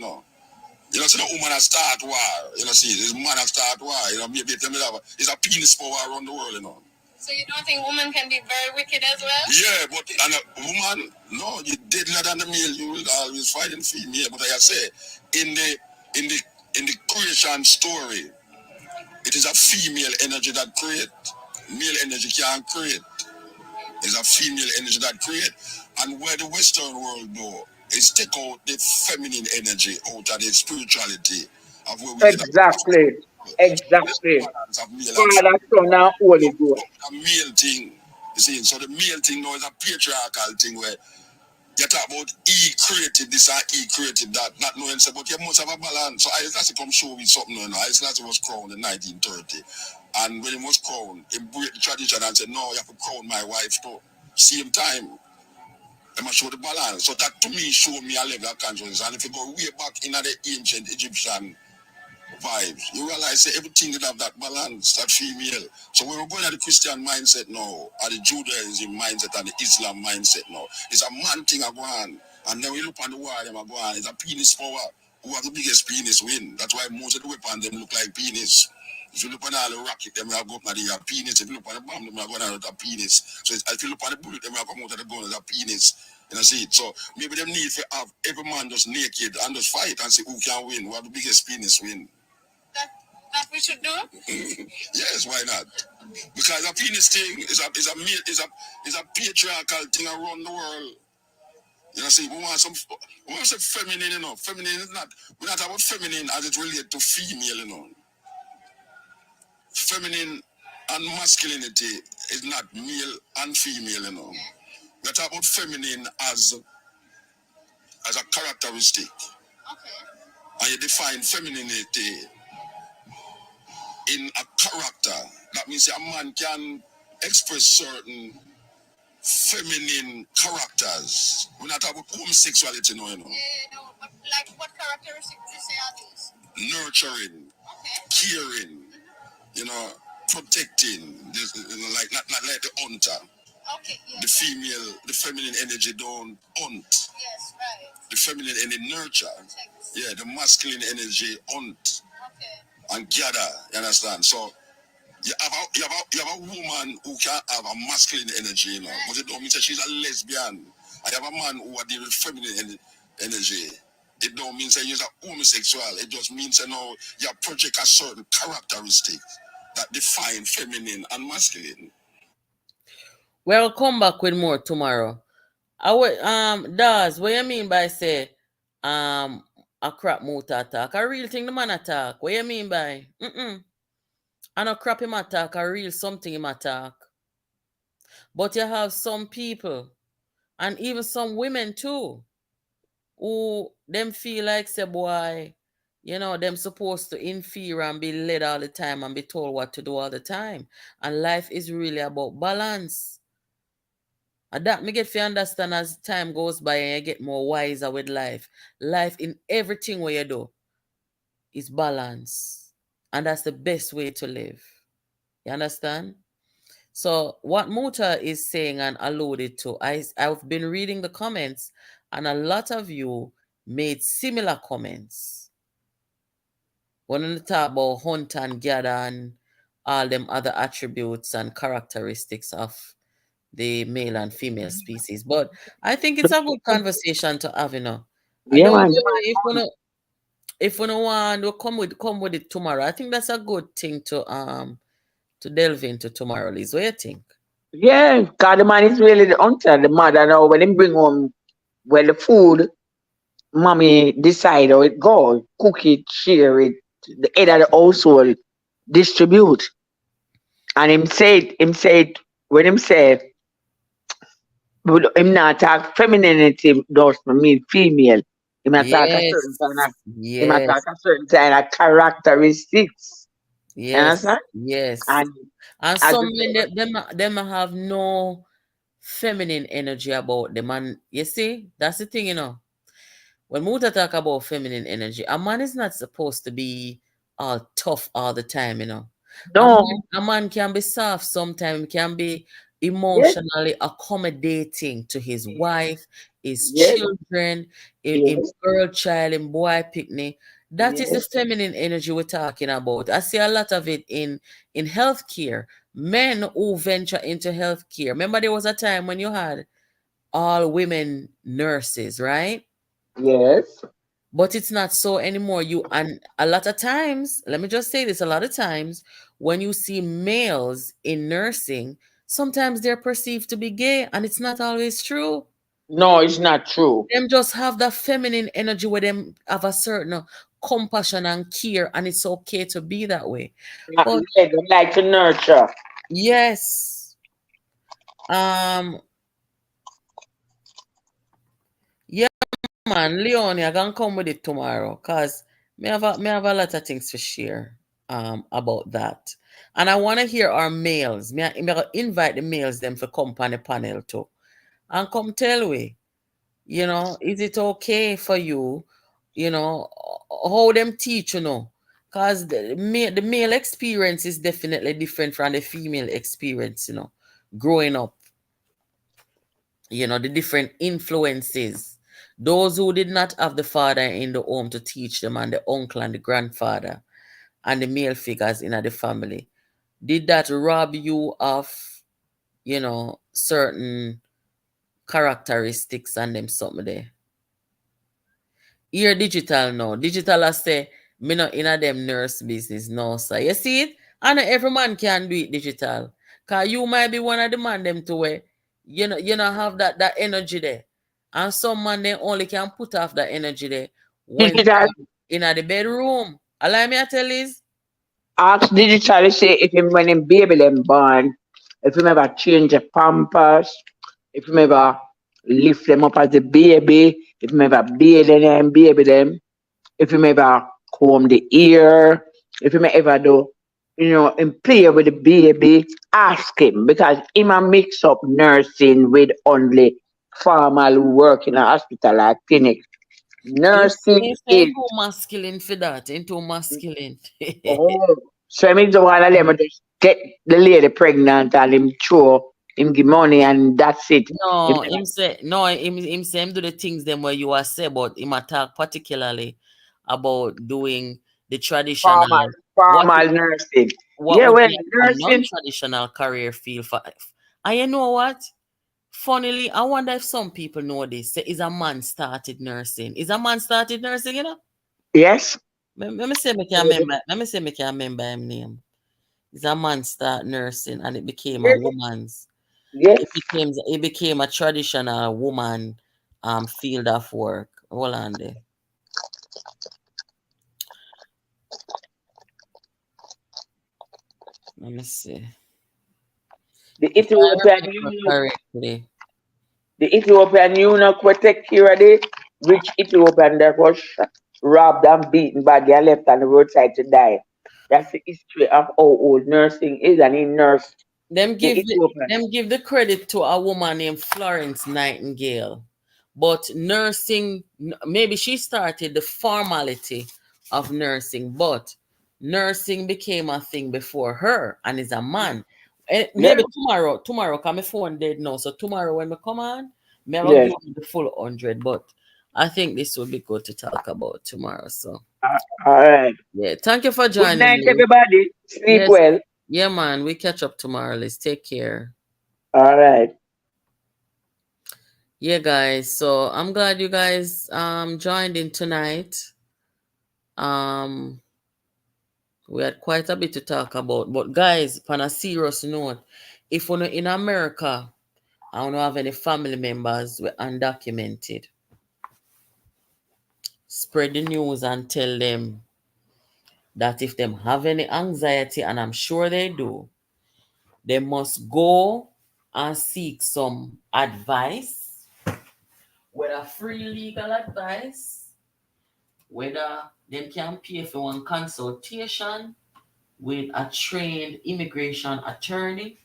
See the woman a start war. See this man a start war. Maybe tell me that it's a penis power around the world. So you don't think women can be very wicked as well? Yeah, but and a woman, no, you deadlier than the male. You will always fight in female. But like I say, in the creation story, it is a female energy that create. Male energy can't create. It's a female energy that create. And where the Western world do is take out the feminine energy out of the spirituality of where we get exactly, exactly. balance of male and Father, female. Son, and Holy So, Ghost. a male thing, you see, so the male thing now is a patriarchal thing where you talk about he created this and he created that, not knowing so, but you must have a balance. So I just come show me something, I just was crowned in 1930. And when he was crowned, he break the tradition and said, no, you have to crown my wife too. Same time. They must show the balance. So that to me show me a level of consciousness. And if you go way back in the ancient Egyptian vibes, you realize that everything did have that balance, that female. So when we're going at the Christian mindset now, or the Judaism mindset and the Islam mindset now, it's a man thing I go on. And then we look on the war them I go on, it's a penis power. Who have the biggest penis win. That's why most of the weapons them look like penis. If you look on all the rocket, them will go up and they have penis. If you look on the bomb, them will go out a penis. So if you look on the bullet, them will come out of the gun as a penis. See it. So maybe them need to have every man just naked and just fight and see who can win, who have the biggest penis win. That we should do? Yes, why not? Because a penis thing is a patriarchal thing around the world. See, we want some feminine, Feminine is not, we're not about feminine as it relates to female, Feminine and masculinity is not male and female, We're talking about feminine as a characteristic. Okay. and you define femininity in a character, that means a man can express certain feminine characters. We're not talking about homosexuality, no, you know. Yeah, no, but like what characteristics would you say are these? Nurturing, caring, you know, protecting, like not like the hunter. Okay, The female, the feminine energy don't hunt. Yes, right. The feminine energy nurture. Yeah, the masculine energy hunt. Okay. And gather, you understand? So you have a woman who can have a masculine energy, you know, but it don't mean that she's a lesbian. I have a man who are dealing with feminine energy. It don't mean that he's a homosexual. It just means that, you know, you project a certain characteristic that define feminine and masculine. We'll come back with more tomorrow. Daz, what you mean by say a crap motor attack? A real thing the man attack. What you mean by? And a crap him attack, a real something him attack. But you have some people, and even some women too, who them feel like say boy, you know, them supposed to inferior and be led all the time and be told what to do all the time. And life is really about balance. And that me get to understand as time goes by and you get more wiser with life. Life in everything where you do is balance. And that's the best way to live. You understand? So what Muta is saying and alluded to, I've been reading the comments and a lot of you made similar comments. When we talk about hunt and gather and all them other attributes and characteristics of the male and female species. But I think it's a good conversation to have, you know. I Yeah, don't man. know if we don't want to come with it tomorrow. I think that's a good thing to delve into tomorrow, Liz. What do you think? Yeah, God, the man is really the hunter, the mother. Now, when they bring home, well, the food, mommy decide how it go, cook it, share it, the head of the household distribute. And when him say, but him not talk femininity does mean female. Him attack a certain kind of, him attack Yes, a certain kind of characteristics. You yes, understand? yes. And And as some you men, say, them have no feminine energy about them. And you see, that's the thing, you know. When Muta talk about feminine energy, a man is not supposed to be all tough all the time, you know. no, A man can be soft sometimes, can be yes, emotionally accommodating to his wife, his yes, children, in yes, girl child, in boy picnic. That is the yes, feminine energy we're talking about. I see a lot of it in healthcare. Men who venture into healthcare. Remember, there was a time when you had all women nurses, right? yes. But it's not so anymore. And a lot of times, let me just say this, a lot of times when you see males in nursing, sometimes they're perceived to be gay, and it's not always true. No, it's not true. Them just have that feminine energy where them have a certain compassion and care, and it's okay to be that way. But Yeah, they like to nurture. yes, um, yeah, man, Leon, you're gonna come with it tomorrow, cause me have a lot of things to share about that. And I wanna hear our males. Me invite the males them to come on the panel too. And come tell we, you know, is it okay for you, you know, how them teach, you know? Cause the male experience is definitely different from the female experience, you know, growing up, you know, the different influences. Those who did not have the father in the home to teach them, and the uncle and the grandfather and the male figures in the family, did that rob you of, you know, certain characteristics and them something there? Here digital now. Digital I say, me not in a them nurse business, no sir. You see it? And every man can do it digital. Cause you might be one of the man them to where you know have that energy there. And some man they only can put off that energy there when Digital, they're in the bedroom. Allow me to tell is ask digital say if him when him baby them born, if him ever change a pampers, if him ever lift them up as a baby, if him ever bathe them, baby them, if him ever comb the ear, if him ever do, and play with the baby, ask him because him a mix up nursing with only formal work in a hospital or clinic. Nursing It's is too masculine for that. Ain't too masculine. oh, so I mean the one of them will just get the lady pregnant and him throw him give money and that's it. Him No, never- him say him do the things them where you are say, but him attack particularly about doing the traditional formal what formal nursing. what Yeah, we well call a nursing, non-traditional career field for. And you know what? Funnily, I wonder if some people know this. Say, is a man started nursing? Is a man started nursing? You know? yes. Let me say me can remember. Let me say me can remember him name. Is a man start nursing and it became a Yes. woman's. Yes. It became a traditional woman field of work. Hold on there. Let me see. The If I Ethiopian remember eunuch, correctly. the Ethiopian eunuch will take care of the rich Ethiopian that was robbed and beaten badly and left on the roadside to die. That's the history of how old nursing is, and he nursed Them the give Ethiopian. them give the credit to a woman named Florence Nightingale. But nursing, maybe she started the formality of nursing, but nursing became a thing before her and is a man. Yeah. Maybe tomorrow, cause my phone dead now. So tomorrow when we come on, me I will Yes. give you the full 100. But I think this would be good to talk about tomorrow. So All right. yeah, thank you for Good joining night, me. everybody. Sleep Yes, well. yeah, man. We catch up tomorrow. Let's take care. All right. Yeah, guys. So I'm glad you guys joined in tonight. Um we had quite a bit to talk about. But guys, on a serious note, if you're not in America, I don't have any family members who are undocumented. Spread the news and tell them that if them have any anxiety, and I'm sure they do, they must go and seek some advice, whether free legal advice, whether they can pay for one consultation with a trained immigration attorney,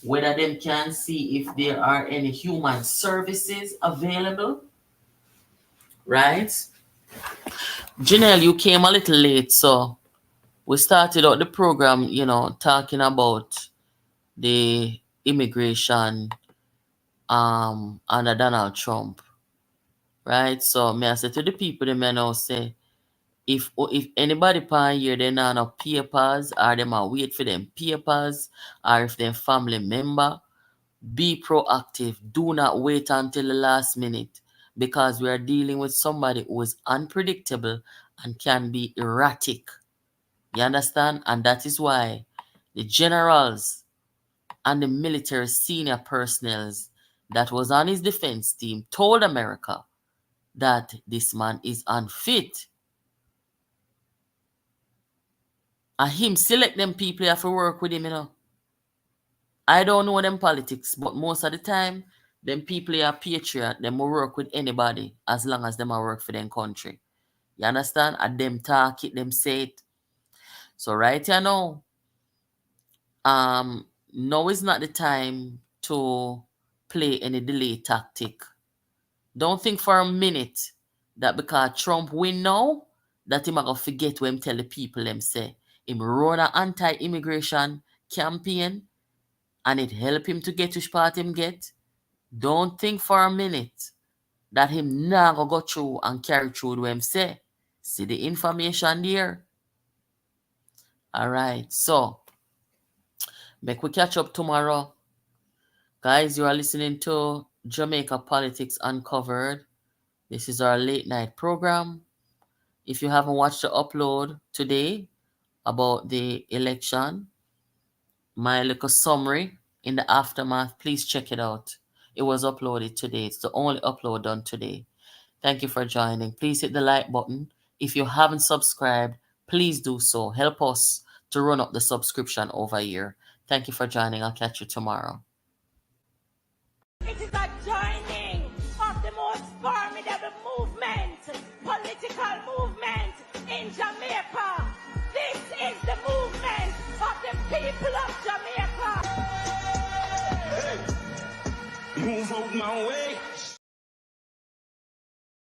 whether they can see if there are any human services available, right? Janelle, you came a little late, so we started out the program, talking about the immigration under Donald Trump, right? So may I say to the people, they may now say, if anybody pan here they not no papers or them a wait for them papers or if them family member, be proactive. Do not wait until the last minute because we are dealing with somebody who is unpredictable and can be erratic. You understand? And that is why the generals and the military senior personnel that was on his defense team told America that this man is unfit. And him select them people have to work with him. I don't know them politics, but most of the time, them people are patriot. Them will work with anybody as long as them will work for them country. You understand? And them talk it, them say it. So right here now, now is not the time to play any delay tactic. Don't think for a minute that because Trump win now, that him gonna forget what him tell the people them say. Him run an anti-immigration campaign and it help him to get which part him get. Don't think for a minute that him not gonna go through and carry through what him say. See the information there. Alright, so make we catch up tomorrow. Guys, you are listening to Jamaica Politics Uncovered. This is our late night program. If you haven't watched the upload today about the election, my little summary in the aftermath, please check it out. It was uploaded today. It's the only upload done today. Thank you for joining. Please hit the like button. If you haven't subscribed, please do so. Help us to run up the subscription over here. Thank you for joining. I'll catch you tomorrow. It is a joining of the most formidable movement, political movement. my way.